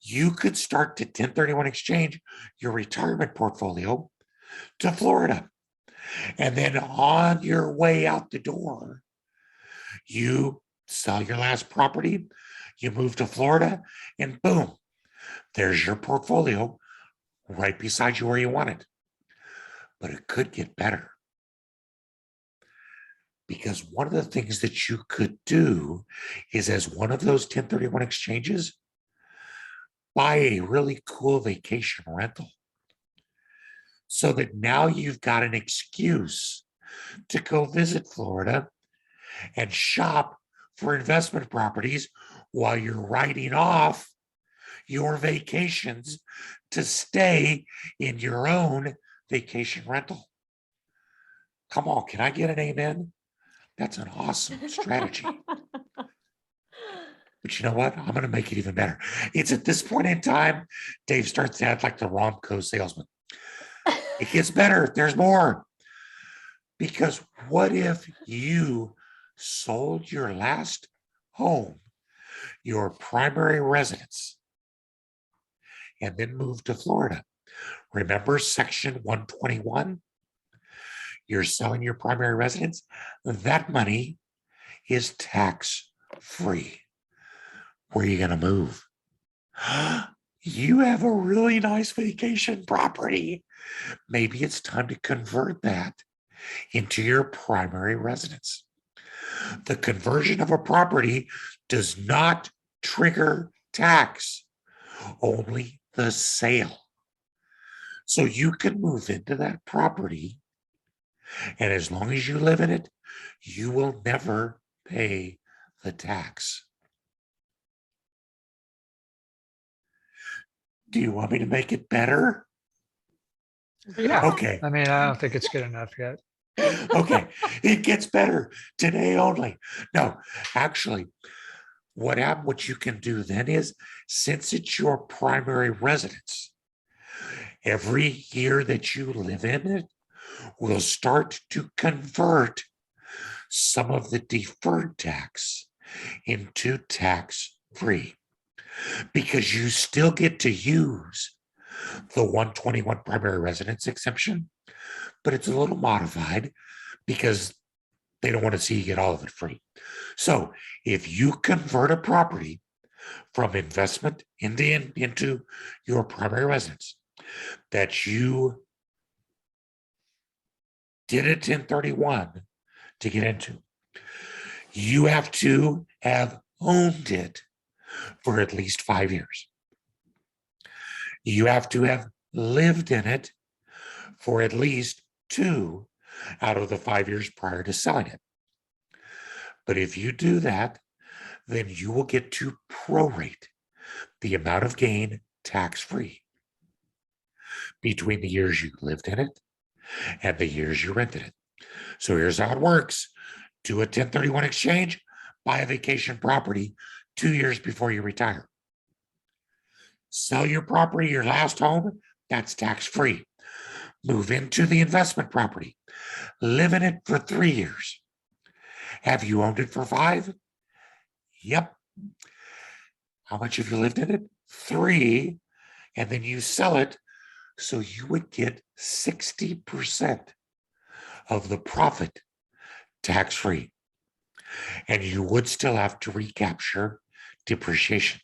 [SPEAKER 2] you could start to 1031 exchange your retirement portfolio to Florida. And then on your way out the door, you sell your last property, you move to Florida, and boom, there's your portfolio right beside you where you want it. But it could get better. Because one of the things that you could do is, as one of those 1031 exchanges, buy a really cool vacation rental so that now you've got an excuse to go visit Florida and shop for investment properties while you're writing off your vacations to stay in your own vacation rental. Come on, can I get an amen? That's an awesome strategy. But you know what? I'm going to make it even better. It's at this point in time, Dave starts to act like the Romco salesman. It gets better. There's more. Because what if you sold your last home, your primary residence, and then moved to Florida? Remember Section 121? You're selling your primary residence. That money is tax-free. Where are you going to move? You have a really nice vacation property. Maybe it's time to convert that into your primary residence. The conversion of a property does not trigger tax, only the sale. So you can move into that property, and as long as you live in it, you will never pay the tax. Do you want me to make it better?
[SPEAKER 3] Yeah.
[SPEAKER 2] Okay.
[SPEAKER 3] I mean, I don't think it's good enough yet.
[SPEAKER 2] Okay. It gets better today only. No, actually, what you can do then is, since it's your primary residence, Every year that you live in it will start to convert some of the deferred tax into tax-free, because you still get to use the 121 primary residence exemption, but it's a little modified because they don't want to see you get all of it free. So if you convert a property from investment into your primary residence that you did a 1031 to get into, you have to have owned it for at least 5 years. You have to have lived in it for at least 2 out of the 5 years prior to selling it. But if you do that, then you will get to prorate the amount of gain tax-free between the years you lived in it and the years you rented it. So here's how it works. Do a 1031 exchange, buy a vacation property 2 years before you retire. Sell your property, your last home, that's tax-free. Move into the investment property. Live in it for 3 years. Have you owned it for 5? Yep. How much have you lived in it? 3. And then you sell it. So you would get 60% of the profit tax-free. And you would still have to recapture depreciation.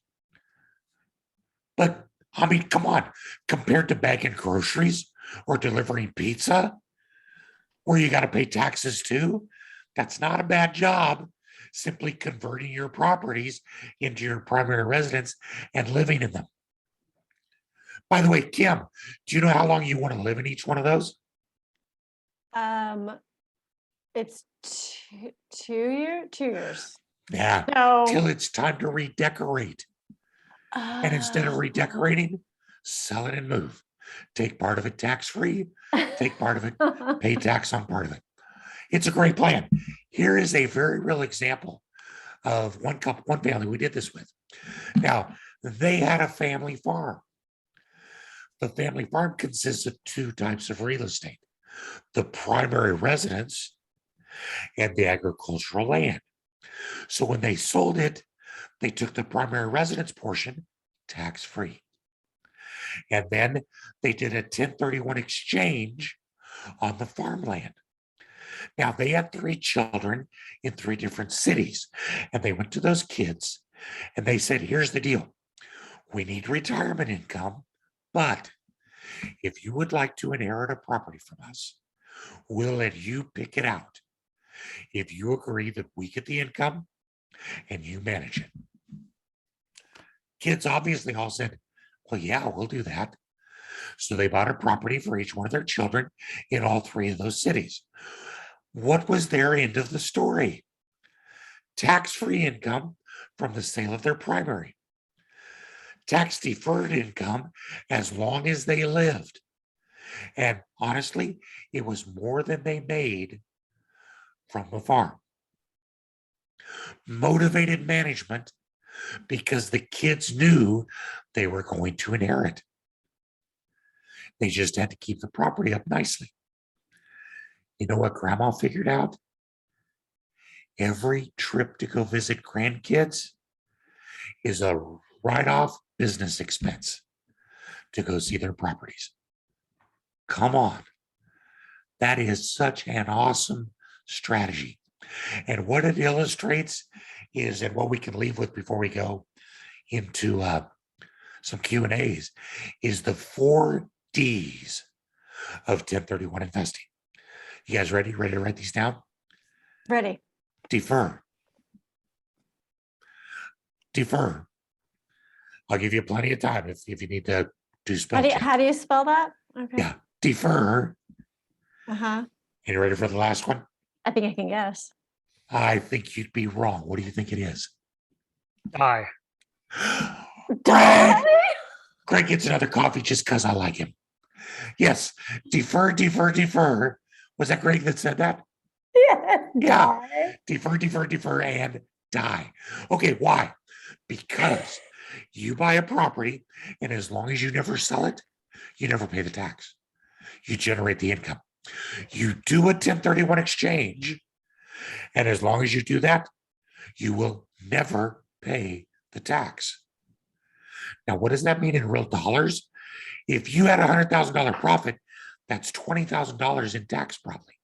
[SPEAKER 2] But I mean, come on, compared to bagging groceries or delivering pizza, where you got to pay taxes too, that's not a bad job. Simply converting your properties into your primary residence and living in them. By the way, Kim, do you know how long you want to live in each one of those?
[SPEAKER 1] It's 2 years.
[SPEAKER 2] Yeah,
[SPEAKER 1] So,
[SPEAKER 2] till it's time to redecorate. And instead of redecorating, sell it and move. Take part of it tax-free, take part of it, pay tax on part of it. It's a great plan. Here is a very real example of one couple, one family we did this with. Now, they had a family farm. The family farm consists of 2 types of real estate: the primary residence and the agricultural land. So when they sold it, they took the primary residence portion tax-free. And then they did a 1031 exchange on the farmland. Now, they had 3 children in 3 different cities, and they went to those kids and they said, here's the deal. We need retirement income, but if you would like to inherit a property from us, we'll let you pick it out. If you agree that we get the income and you manage it. Kids obviously all said, well, yeah, we'll do that. So they bought a property for each one of their children in all 3 of those cities. What was their end of the story? Tax-free income from the sale of their primary. Tax-deferred income as long as they lived. And honestly, it was more than they made from the farm. Motivated management because the kids knew they were going to inherit. They just had to keep the property up nicely. You know what grandma figured out? Every trip to go visit grandkids is a write-off business expense to go see their properties. Come on. That is such an awesome strategy. And what it illustrates is, and what we can leave with before we go into some Q&As, is the 4 Ds of 1031 investing. You guys ready? Ready to write these down?
[SPEAKER 1] ready.
[SPEAKER 2] Defer. Defer. I'll give you plenty of time if you need to do spell check.
[SPEAKER 1] How do you spell that? Okay.
[SPEAKER 2] Yeah, defer.
[SPEAKER 1] Uh-huh.
[SPEAKER 2] You ready for the last one?
[SPEAKER 1] I think I can guess.
[SPEAKER 2] I think you'd be wrong. What do you think it is?
[SPEAKER 3] Die.
[SPEAKER 2] Greg! Greg gets another coffee just because I like him. Yes, defer, defer, defer. Was that Greg that said that? Yeah. Defer, defer, defer, and die. Okay, why? Because you buy a property, and as long as you never sell it, you never pay the tax. You generate the income. You do a 1031 exchange, and as long as you do that, you will never pay the tax. Now, what does that mean in real dollars? If you had a $100,000 profit, that's $20,000 in tax probably.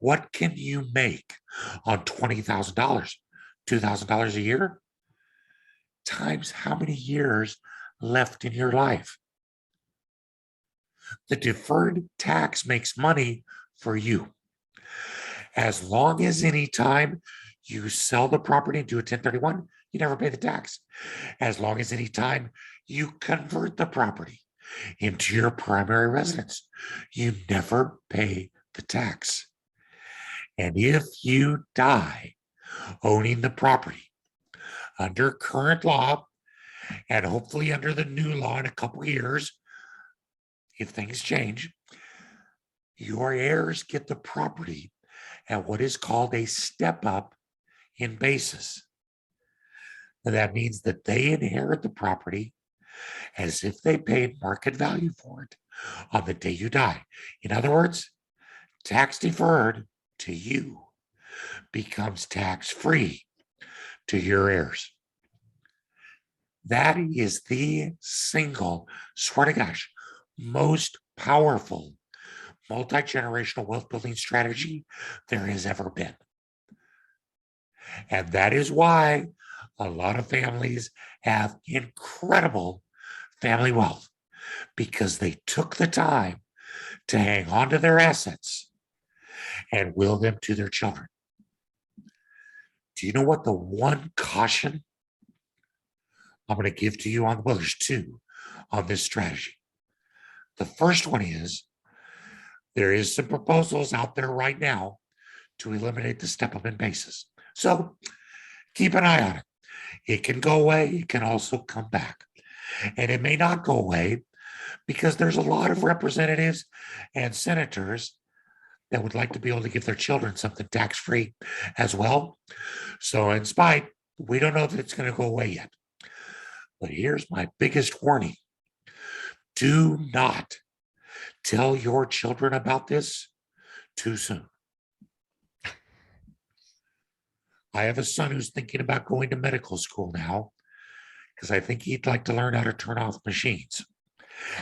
[SPEAKER 2] What can you make on $20,000? $2,000 a year? Times how many years left in your life? The deferred tax makes money for you. As long as any time you sell the property and do a 1031, you never pay the tax. As long as any time you convert the property into your primary residence, you never pay the tax. And if you die owning the property under current law, and hopefully under the new law in a couple of years, if things change, your heirs get the property at what is called a step up in basis. And that means that they inherit the property as if they paid market value for it on the day you die. In other words, tax deferred to you becomes tax free to your heirs. That is the single, swear to gosh, most powerful multi-generational wealth building strategy there has ever been. And that is why a lot of families have incredible family wealth, because they took the time to hang on to their assets and will them to their children. Do you know what the one caution I'm going to give to you on? Well, there's two on this strategy. The first one is there is some proposals out there right now to eliminate the step up in basis. So keep an eye on it. It can go away. It can also come back. And it may not go away because there's a lot of representatives and senators that would like to be able to give their children something tax-free as well. So in spite, we don't know if it's going to go away yet. But here's my biggest warning. Do not tell your children about this too soon. I have a son who's thinking about going to medical school now because I think he'd like to learn how to turn off machines.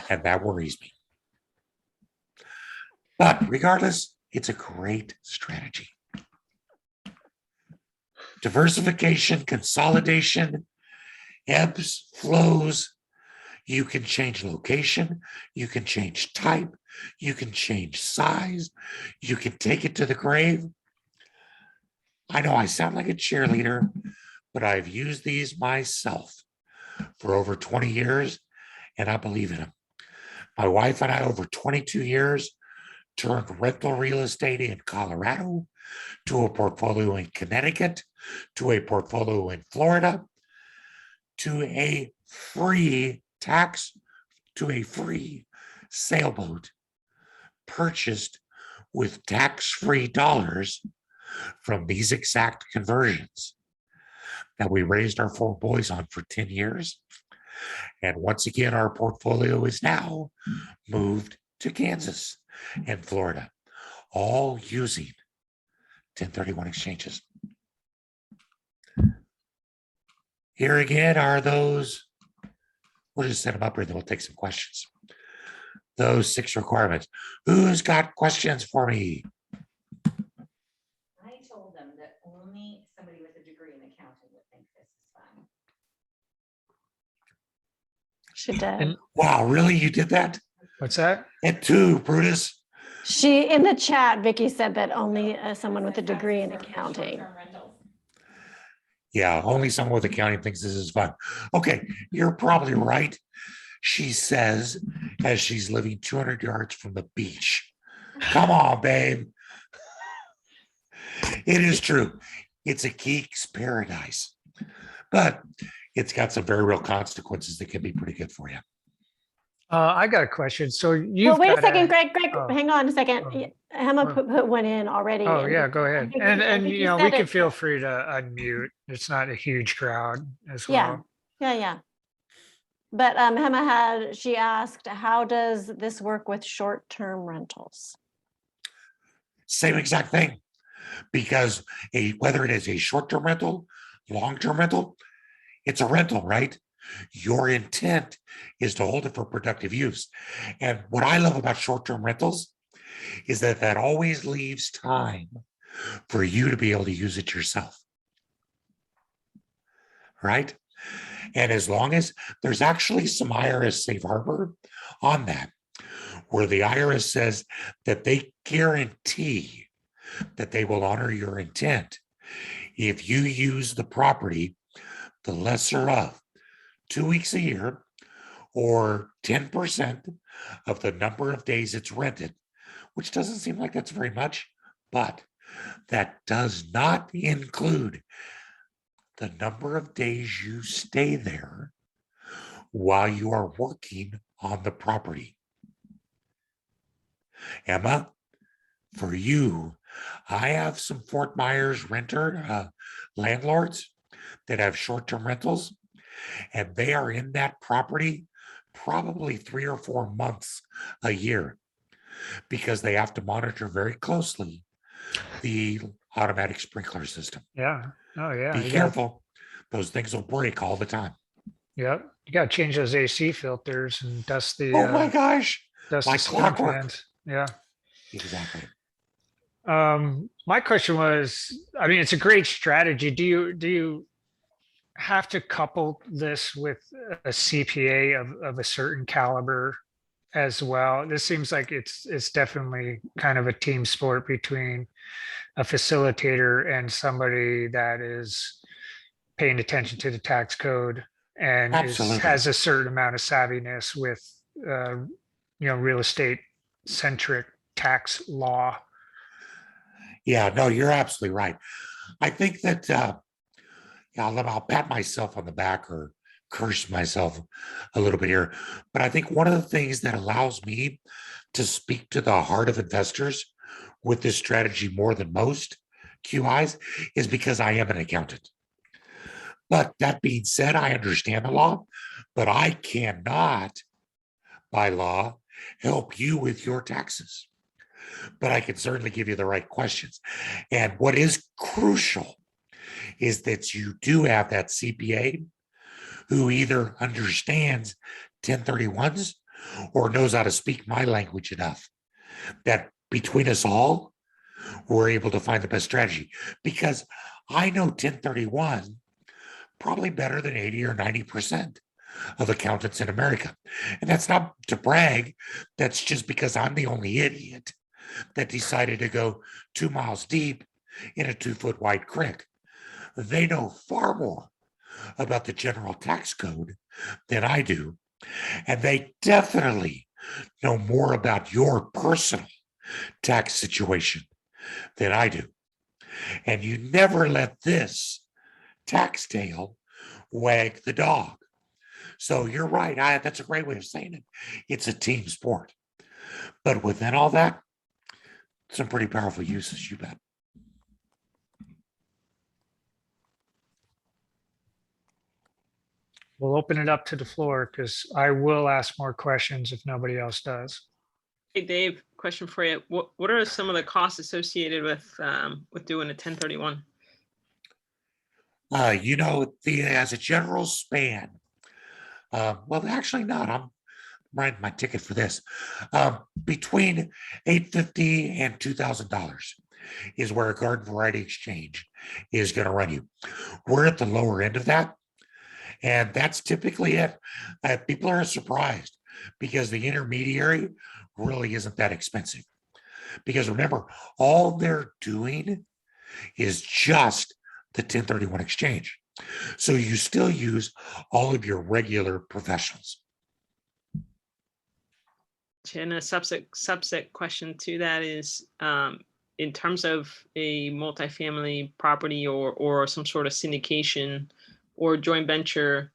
[SPEAKER 2] And that worries me. But regardless, it's a great strategy. Diversification, consolidation, ebbs, flows. You can change location. You can change type. You can change size. You can take it to the grave. I know I sound like a cheerleader, but I've used these myself for over 20 years, and I believe in them. My wife and I, over 22 years, turned rental real estate in Colorado to a portfolio in Connecticut, to a portfolio in Florida, to a free sailboat purchased with tax-free dollars from these exact conversions that we raised our 4 boys on for 10 years. And once again, our portfolio is now moved to Kansas and Florida, all using 1031 exchanges. Here again are those, we'll just set them up here, then we'll take some questions. Those 6 requirements. Who's got questions for me?
[SPEAKER 4] I told them that only somebody with a degree in accounting would think this is fun.
[SPEAKER 1] She did.
[SPEAKER 3] And
[SPEAKER 2] Wow, really? You did that?
[SPEAKER 3] what's that?
[SPEAKER 2] At 2, Brutus?
[SPEAKER 1] She, in the chat, Vicky said that only someone with a degree in accounting.
[SPEAKER 4] Short-term rentals.
[SPEAKER 2] Yeah, only someone with accounting thinks this is fun. Okay, you're probably right. She says, as she's living 200 yards from the beach. Come on, babe. It is true. It's a geek's paradise, but it's got some very real consequences that can be pretty good for you.
[SPEAKER 3] I got a question. So
[SPEAKER 1] Well,
[SPEAKER 3] you've
[SPEAKER 1] wait a
[SPEAKER 3] got
[SPEAKER 1] second, Greg,
[SPEAKER 3] oh.
[SPEAKER 1] hang on a second.
[SPEAKER 3] Oh.
[SPEAKER 1] Emma
[SPEAKER 3] Oh.
[SPEAKER 1] put one in already.
[SPEAKER 3] Oh
[SPEAKER 1] and
[SPEAKER 3] yeah, go
[SPEAKER 1] I
[SPEAKER 3] ahead.
[SPEAKER 1] think
[SPEAKER 3] And
[SPEAKER 1] I think
[SPEAKER 3] you know, we
[SPEAKER 1] said
[SPEAKER 3] can
[SPEAKER 1] it.
[SPEAKER 3] feel free to unmute. It's not a huge crowd as
[SPEAKER 1] Yeah,
[SPEAKER 3] well.
[SPEAKER 1] yeah. But she asked, how does this work with short-term rentals?
[SPEAKER 2] Same exact thing. Because whether it is a short-term rental, long-term rental, it's a rental, right? Your intent is to hold it for productive use. And what I love about short-term rentals is that always leaves time for you to be able to use it yourself. Right? And as long as there's actually some IRS safe harbor on that, where the IRS says that they guarantee that they will honor your intent if you use the property the lesser of 2 weeks a year or 10% of the number of days it's rented, which doesn't seem like that's very much, but that does not include the number of days you stay there while you are working on the property. Emma, for you, I have some Fort Myers renter landlords that have short-term rentals, and they are in that property probably 3 or 4 months a year because they have to monitor very closely the automatic sprinkler system.
[SPEAKER 3] Yeah. Oh, yeah.
[SPEAKER 2] Be careful. Those things will break all the time.
[SPEAKER 3] Yeah. You got to change those AC filters and dust the,
[SPEAKER 2] Oh my gosh.
[SPEAKER 3] dust
[SPEAKER 2] Like
[SPEAKER 3] the ceiling
[SPEAKER 2] clockwork.
[SPEAKER 3] fans. Yeah.
[SPEAKER 2] Exactly.
[SPEAKER 3] My question was, I mean, it's a great strategy. Do you have to couple this with a CPA of a certain caliber as well? This seems like it's definitely kind of a team sport between a facilitator and somebody that is paying attention to the tax code and
[SPEAKER 2] Absolutely.
[SPEAKER 3] has a certain amount of savviness with real estate centric tax law.
[SPEAKER 2] Yeah, no, you're absolutely right. I think that I'll pat myself on the back or curse myself a little bit here. But I think one of the things that allows me to speak to the heart of investors with this strategy more than most QIs is because I am an accountant. But that being said, I understand the law, but I cannot, by law, help you with your taxes. But I can certainly give you the right questions. And what is crucial is that you do have that CPA who either understands 1031s or knows how to speak my language enough that between us all, we're able to find the best strategy. Because I know 1031 probably better than 80 or 90% of accountants in America. And that's not to brag. That's just because I'm the only idiot that decided to go 2 miles deep in a 2-foot wide creek. They know far more about the general tax code than I do. And they definitely know more about your personal tax situation than I do. And you never let this tax tail wag the dog. So you're right. That's a great way of saying it. It's a team sport. But within all that, some pretty powerful uses, you bet.
[SPEAKER 3] We'll open it up to the floor because I will ask more questions if nobody else does.
[SPEAKER 5] Hey, Dave, question for you. What are some of the costs associated with doing a 1031?
[SPEAKER 2] As a general span, well, actually not. I'm writing my ticket for this. Between $850 and $2,000 is where a garden variety exchange is going to run you. We're at the lower end of that. And that's typically it. People are surprised because the intermediary really isn't that expensive. Because remember, all they're doing is just the 1031 exchange. So you still use all of your regular professionals.
[SPEAKER 5] And a subset question to that is, in terms of a multifamily property or some sort of syndication or joint venture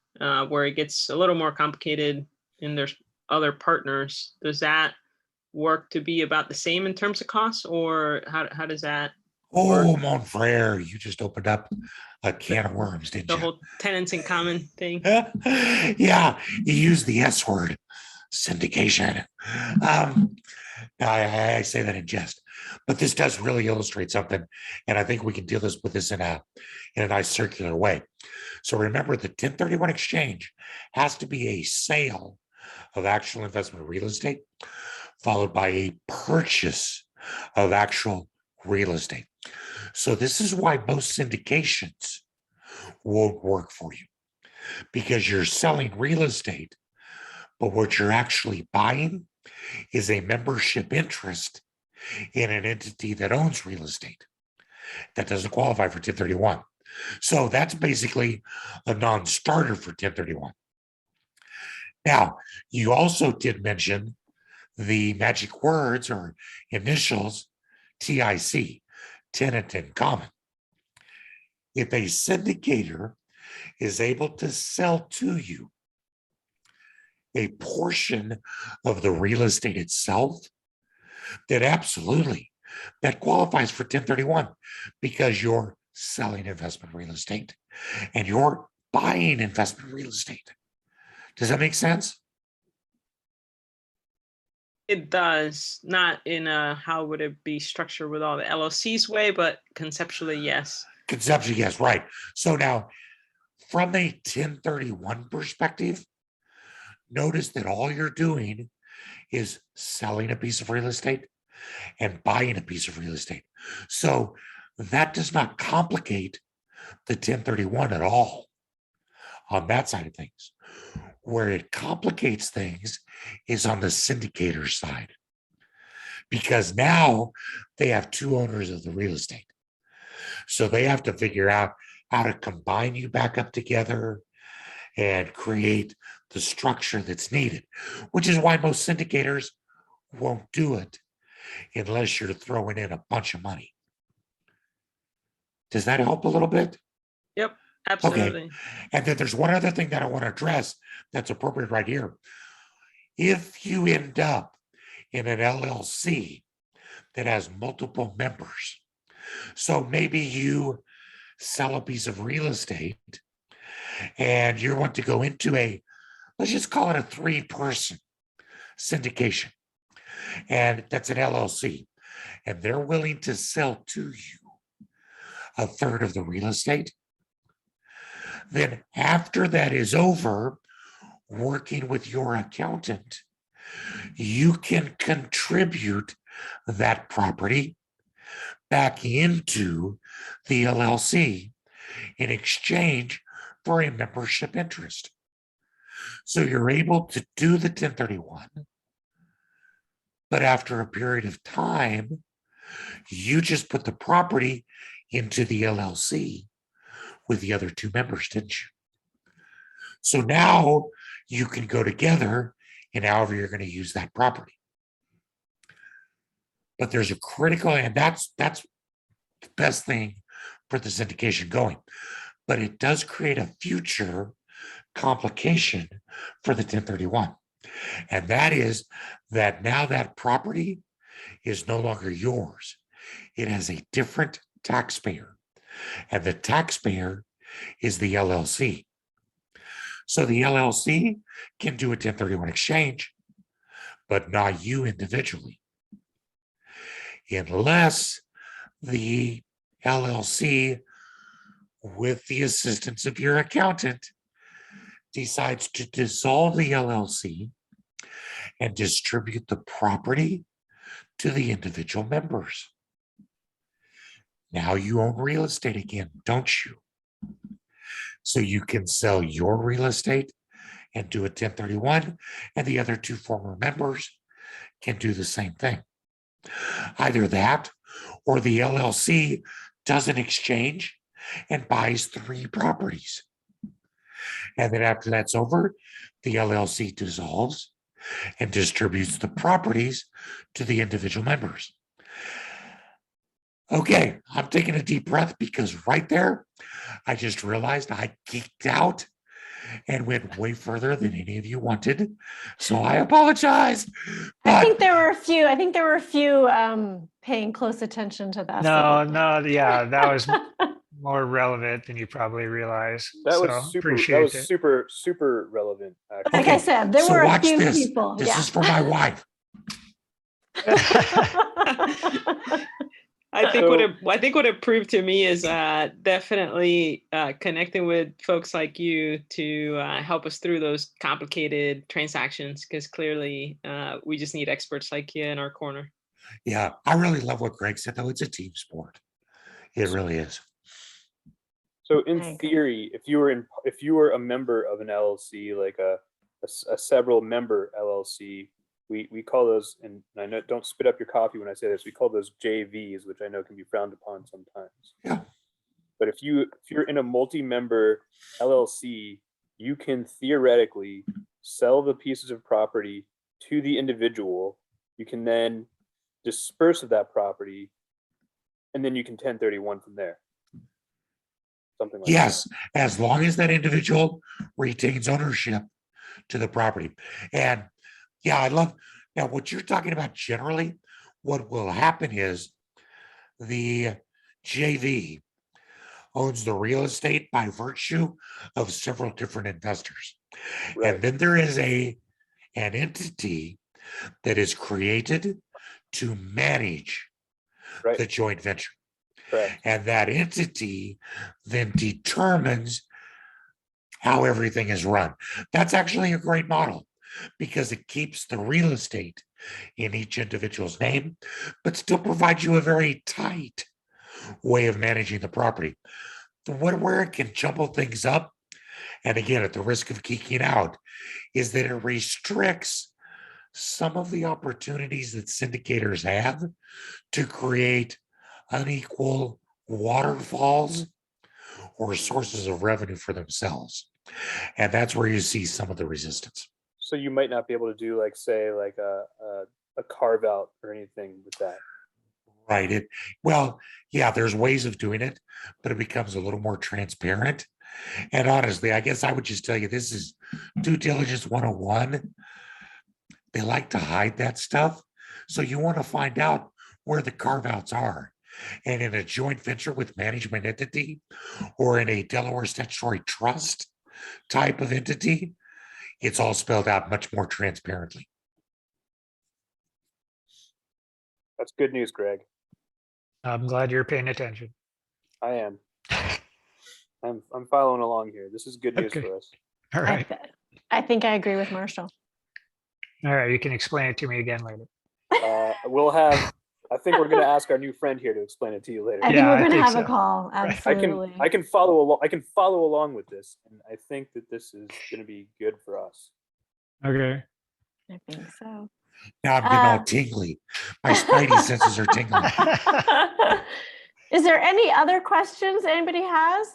[SPEAKER 5] where it gets a little more complicated and there's other partners, does that work to be about the same in terms of costs, or how does that?
[SPEAKER 2] Oh, Monfrere, you just opened up a can of worms, didn't
[SPEAKER 5] The
[SPEAKER 2] you?
[SPEAKER 5] whole tenants in common thing.
[SPEAKER 2] Yeah, you use the S word, syndication. I say that in jest, but this does really illustrate something, and I think we can deal with this in a nice circular way. So remember, the 1031 exchange has to be a sale of actual investment real estate, followed by a purchase of actual real estate. So this is why most syndications won't work for you, because you're selling real estate, but what you're actually buying is a membership interest in an entity that owns real estate. That doesn't qualify for 1031. So that's basically a non-starter for 1031. Now, you also did mention the magic words or initials, TIC, tenant in common. If a syndicator is able to sell to you a portion of the real estate itself, then absolutely that qualifies for 1031 because you're selling investment real estate and you're buying investment real estate. Does that make sense?
[SPEAKER 5] It does, not in a how would it be structured with all the LLCs way, but conceptually, yes.
[SPEAKER 2] Conceptually, yes, right. So now, from a 1031 perspective, notice that all you're doing is selling a piece of real estate and buying a piece of real estate. So that does not complicate the 1031 at all on that side of things. Where it complicates things is on the syndicator side, because now they have two owners of the real estate. So they have to figure out how to combine you back up together and create the structure that's needed, which is why most syndicators won't do it unless you're throwing in a bunch of money. Does that help a little bit?
[SPEAKER 5] Yep, absolutely.
[SPEAKER 2] And then there's one other thing that I want to address that's appropriate right here. If you end up in an LLC that has multiple members, so maybe you sell a piece of real estate and you want to go into let's just call it a 3-person syndication, and that's an LLC, and they're willing to sell to you a third of the real estate, then after that is over, working with your accountant, you can contribute that property back into the LLC in exchange for a membership interest. So you're able to do the 1031, but after a period of time, you just put the property into the LLC with the other 2 members, didn't you? So now you can go together in however you're going to use that property. But there's a critical, and that's the best thing for the syndication going. But it does create a future complication for the 1031. And that is that now that property is no longer yours. It has a different taxpayer, and the taxpayer is the LLC. So the LLC can do a 1031 exchange, but not you individually, unless the LLC, with the assistance of your accountant, decides to dissolve the LLC and distribute the property to the individual members. Now you own real estate again, don't you? So you can sell your real estate and do a 1031, and the other 2 former members can do the same thing. Either that, or the LLC does an exchange and buys 3 properties. And then after that's over, the LLC dissolves and distributes the properties to the individual members. Okay, I'm taking a deep breath because right there, I just realized I geeked out and went way further than any of you wanted. So I apologize.
[SPEAKER 1] I
[SPEAKER 2] But
[SPEAKER 1] think there were a few paying close attention to that.
[SPEAKER 3] No, yeah, that was more relevant than you probably realize.
[SPEAKER 6] That
[SPEAKER 3] So
[SPEAKER 6] was super. That
[SPEAKER 3] appreciate
[SPEAKER 6] was
[SPEAKER 3] it.
[SPEAKER 6] super relevant. Actually.
[SPEAKER 1] Like I said, there
[SPEAKER 2] so
[SPEAKER 1] were a
[SPEAKER 2] watch
[SPEAKER 1] few
[SPEAKER 2] this.
[SPEAKER 1] people.
[SPEAKER 2] This
[SPEAKER 1] Yeah.
[SPEAKER 2] is for my wife.
[SPEAKER 5] I think
[SPEAKER 6] So-
[SPEAKER 5] what it proved to me is definitely connecting with folks like you to help us through those complicated transactions, because clearly we just need experts like you in our corner.
[SPEAKER 2] Yeah, I really love what Greg said, though. It's a team sport. It really is.
[SPEAKER 6] So
[SPEAKER 1] I
[SPEAKER 6] in
[SPEAKER 1] agree.
[SPEAKER 6] theory, if you were a member of an LLC, like a several member LLC, we call those, and I know, don't spit up your coffee when I say this, we call those JVs, which I know can be frowned upon sometimes.
[SPEAKER 2] Yeah.
[SPEAKER 6] But if you're in a multi-member LLC, you can theoretically sell the pieces of property to the individual. You can then disperse of that property, and then you can 1031 from there. Something like
[SPEAKER 2] Yes, as long as that individual retains ownership to the property. And yeah, I love now what you're talking about. Generally, what will happen is the JV owns the real estate by virtue of several different investors.
[SPEAKER 6] that. Right.
[SPEAKER 2] And then there is an entity that is created to manage
[SPEAKER 6] Right.
[SPEAKER 2] the joint venture.
[SPEAKER 6] Correct.
[SPEAKER 2] And that entity then determines how everything is run. That's actually a great model because it keeps the real estate in each individual's name, but still provides you a very tight way of managing the property. Where it can jumble things up, and again, at the risk of geeking out, is that it restricts some of the opportunities that syndicators have to create unequal waterfalls or sources of revenue for themselves. And that's where you see some of the resistance.
[SPEAKER 6] So you might not be able to do like a carve out or anything with that.
[SPEAKER 2] Right. Well, yeah, there's ways of doing it, but it becomes a little more transparent. And honestly, I guess I would just tell you this is due diligence 101. They like to hide that stuff. So you want to find out where the carve outs are. And in a joint venture with management entity or in a Delaware statutory trust type of entity, it's all spelled out much more transparently.
[SPEAKER 6] That's good news, Greg.
[SPEAKER 3] I'm glad you're paying attention.
[SPEAKER 6] I am. I'm following along here. This is good news
[SPEAKER 3] Okay.
[SPEAKER 6] for us.
[SPEAKER 3] All right.
[SPEAKER 1] I think I agree with Marshall.
[SPEAKER 3] All right. You can explain it to me again later.
[SPEAKER 6] I think we're going to ask our new friend here to explain it to you later.
[SPEAKER 1] I think
[SPEAKER 3] Yeah,
[SPEAKER 1] we're
[SPEAKER 3] I
[SPEAKER 1] going to
[SPEAKER 3] think
[SPEAKER 1] have a
[SPEAKER 3] so.
[SPEAKER 1] call.
[SPEAKER 6] I
[SPEAKER 1] Absolutely.
[SPEAKER 6] can follow along. I can follow along with this, and I think that this is going to be good for us.
[SPEAKER 3] Okay.
[SPEAKER 1] I think so.
[SPEAKER 2] Now I'm getting all tingly. My spidey senses are tingling.
[SPEAKER 1] Is there any other questions anybody has?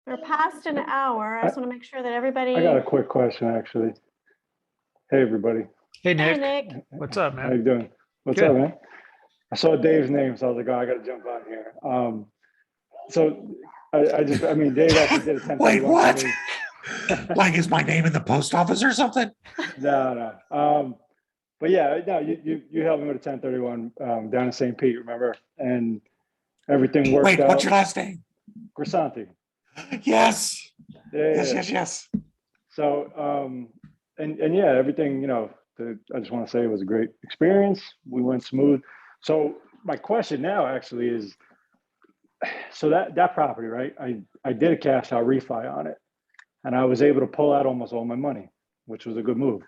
[SPEAKER 1] We're past an hour. I just want to make sure that everybody.
[SPEAKER 7] I got a quick question, actually. Hey, everybody.
[SPEAKER 3] Hey,
[SPEAKER 1] Hey,
[SPEAKER 3] Nick.
[SPEAKER 1] Nick.
[SPEAKER 3] What's up,
[SPEAKER 7] How
[SPEAKER 3] man?
[SPEAKER 7] you doing? What's
[SPEAKER 3] Good.
[SPEAKER 7] up, man? I saw Dave's name, so I was like, oh, I got to jump on here. I mean, Dave actually did a 1031
[SPEAKER 2] Wait,
[SPEAKER 7] for
[SPEAKER 2] what?
[SPEAKER 7] me.
[SPEAKER 2] Like, is my name in the post office or something?
[SPEAKER 7] No. But yeah, no, you helped me with a 1031 down in St. Pete, remember? And everything worked
[SPEAKER 2] Wait,
[SPEAKER 7] out.
[SPEAKER 2] what's your last name?
[SPEAKER 7] Grisanti.
[SPEAKER 2] Yes.
[SPEAKER 7] Yeah.
[SPEAKER 2] Yes.
[SPEAKER 7] So, and yeah, everything, I just want to say it was a great experience. We went smooth. So my question now actually is, so that property, right? I did a cash out refi on it and I was able to pull out almost all my money, which was a good move.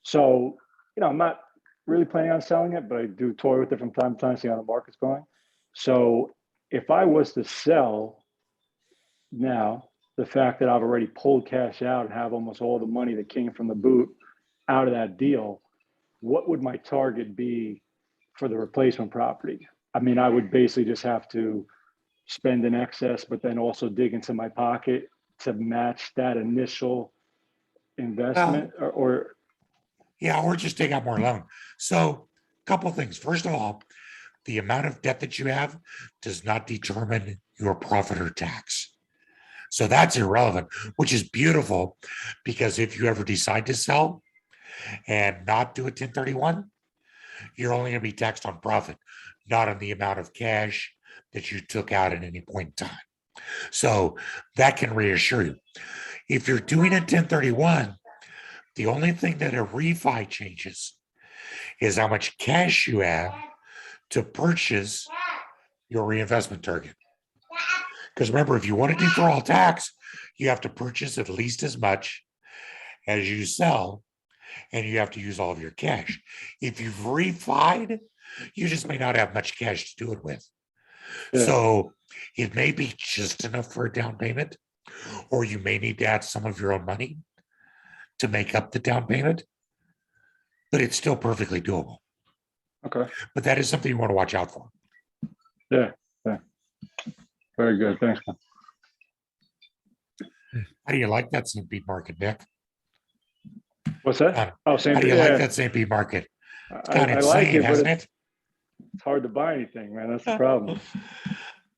[SPEAKER 7] So, I'm not really planning on selling it, but I do toy with it from time to time, see how the market's going. So if I was to sell now, the fact that I've already pulled cash out and have almost all the money that came from the boot out of that deal, what would my target be for the replacement property? I mean, I would basically just have to spend in excess, but then also dig into my pocket to match that initial investment or
[SPEAKER 2] Yeah, or just take out more loan. So a couple of things. First of all, the amount of debt that you have does not determine your profit or tax. So that's irrelevant, which is beautiful, because if you ever decide to sell and not do a 1031, you're only going to be taxed on profit, not on the amount of cash that you took out at any point in time. So that can reassure you. If you're doing a 1031, the only thing that a refi changes is how much cash you have to purchase your reinvestment target. Because remember, if you want to defer all tax, you have to purchase at least as much as you sell, and you have to use all of your cash. If you've refied, you just may not have much cash to do it with.
[SPEAKER 7] Yeah.
[SPEAKER 2] So it may be just enough for a down payment, or you may need to add some of your own money to make up the down payment, but it's still perfectly doable.
[SPEAKER 7] Okay.
[SPEAKER 2] But that is something you want to watch out for.
[SPEAKER 7] Yeah. Very good. Thanks, man.
[SPEAKER 2] How do you like that St. Pete market, Nick?
[SPEAKER 7] What's that? Oh, same
[SPEAKER 2] How do
[SPEAKER 7] thing.
[SPEAKER 2] you
[SPEAKER 7] Yeah.
[SPEAKER 2] like that St. Pete market? It's
[SPEAKER 7] I
[SPEAKER 2] kind of
[SPEAKER 7] like
[SPEAKER 2] insane,
[SPEAKER 7] it, but
[SPEAKER 2] hasn't it?
[SPEAKER 7] it's hard to buy anything, man. That's the problem.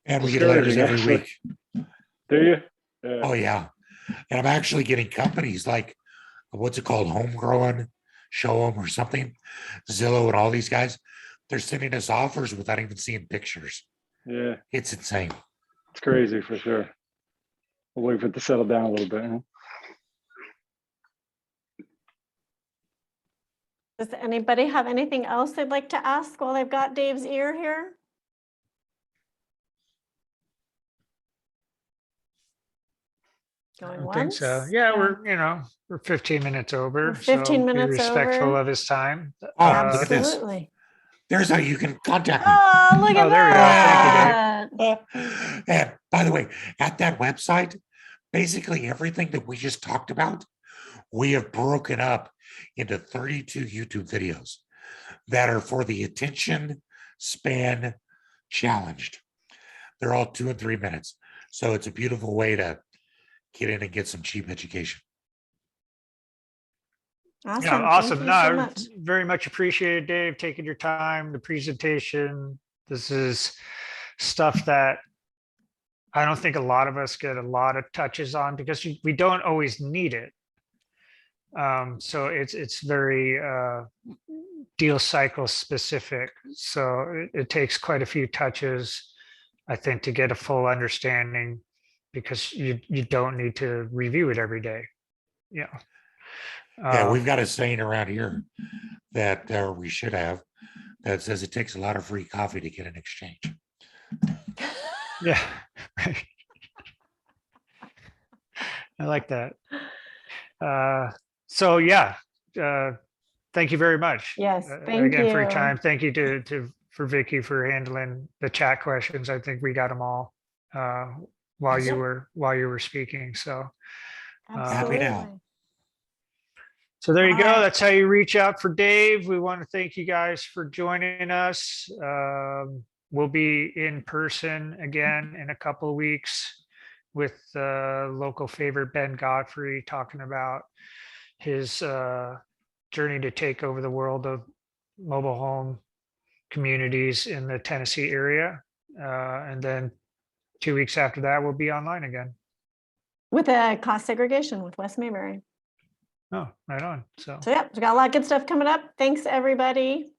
[SPEAKER 2] And we get letters
[SPEAKER 7] Discouraging,
[SPEAKER 2] every
[SPEAKER 7] actually.
[SPEAKER 2] week.
[SPEAKER 7] Do you? Yeah.
[SPEAKER 2] Oh, yeah. And I'm actually getting companies like, what's it called? Homegrown, Show 'em or something. Zillow and all these guys. They're sending us offers without even seeing pictures.
[SPEAKER 7] Yeah.
[SPEAKER 2] It's insane.
[SPEAKER 7] It's crazy for sure. We'll wait for it to settle down a little bit. Huh?
[SPEAKER 1] Does anybody have anything else they'd like to ask while they've got Dave's ear here?
[SPEAKER 3] I
[SPEAKER 1] Going
[SPEAKER 3] don't think so.
[SPEAKER 1] once?
[SPEAKER 3] Yeah, we're 15 minutes over.
[SPEAKER 1] We're 15
[SPEAKER 3] so be
[SPEAKER 1] minutes
[SPEAKER 3] respectful
[SPEAKER 1] over.
[SPEAKER 3] of his time.
[SPEAKER 2] Oh, look at this.
[SPEAKER 1] Absolutely.
[SPEAKER 2] There's how you can contact me.
[SPEAKER 1] Oh, look at
[SPEAKER 3] Oh, there we go. Thank you,
[SPEAKER 1] that.
[SPEAKER 2] And by the way, at that website, basically everything that we just talked about, we have broken up into 32 YouTube videos that are for the attention span challenged. They're all 2 and 3 minutes. So it's a beautiful way to get in and get some cheap education.
[SPEAKER 1] Awesome.
[SPEAKER 3] Yeah,
[SPEAKER 1] Thank
[SPEAKER 3] awesome.
[SPEAKER 1] you
[SPEAKER 3] No,
[SPEAKER 1] so much.
[SPEAKER 3] very much appreciated, Dave, taking your time, the presentation. This is stuff that I don't think a lot of us get a lot of touches on because we don't always need it. So it's very deal cycle specific. So it takes quite a few touches, I think, to get a full understanding, because you don't need to review it every day. Yeah.
[SPEAKER 2] Yeah, we've got a saying around here that we should have that says it takes a lot of free coffee to get an exchange.
[SPEAKER 3] Yeah. I like that. So yeah, thank you very much.
[SPEAKER 1] Yes, thank
[SPEAKER 3] Again, for your
[SPEAKER 1] you.
[SPEAKER 3] time. Thank you for Vicky for handling the chat questions. I think we got them all while you were speaking. So
[SPEAKER 2] Happy now.
[SPEAKER 1] Absolutely.
[SPEAKER 3] so there you
[SPEAKER 1] All
[SPEAKER 3] go.
[SPEAKER 1] right.
[SPEAKER 3] That's how you reach out for Dave. We want to thank you guys for joining us. We'll be in person again in a couple of weeks with local favorite Ben Godfrey talking about his journey to take over the world of mobile home communities in the Tennessee area. And then 2 weeks after that, we'll be online again.
[SPEAKER 1] With a cost segregation with West Maybury.
[SPEAKER 3] Oh, right on. So
[SPEAKER 1] So yeah, we got a lot of good stuff coming up. Thanks, everybody.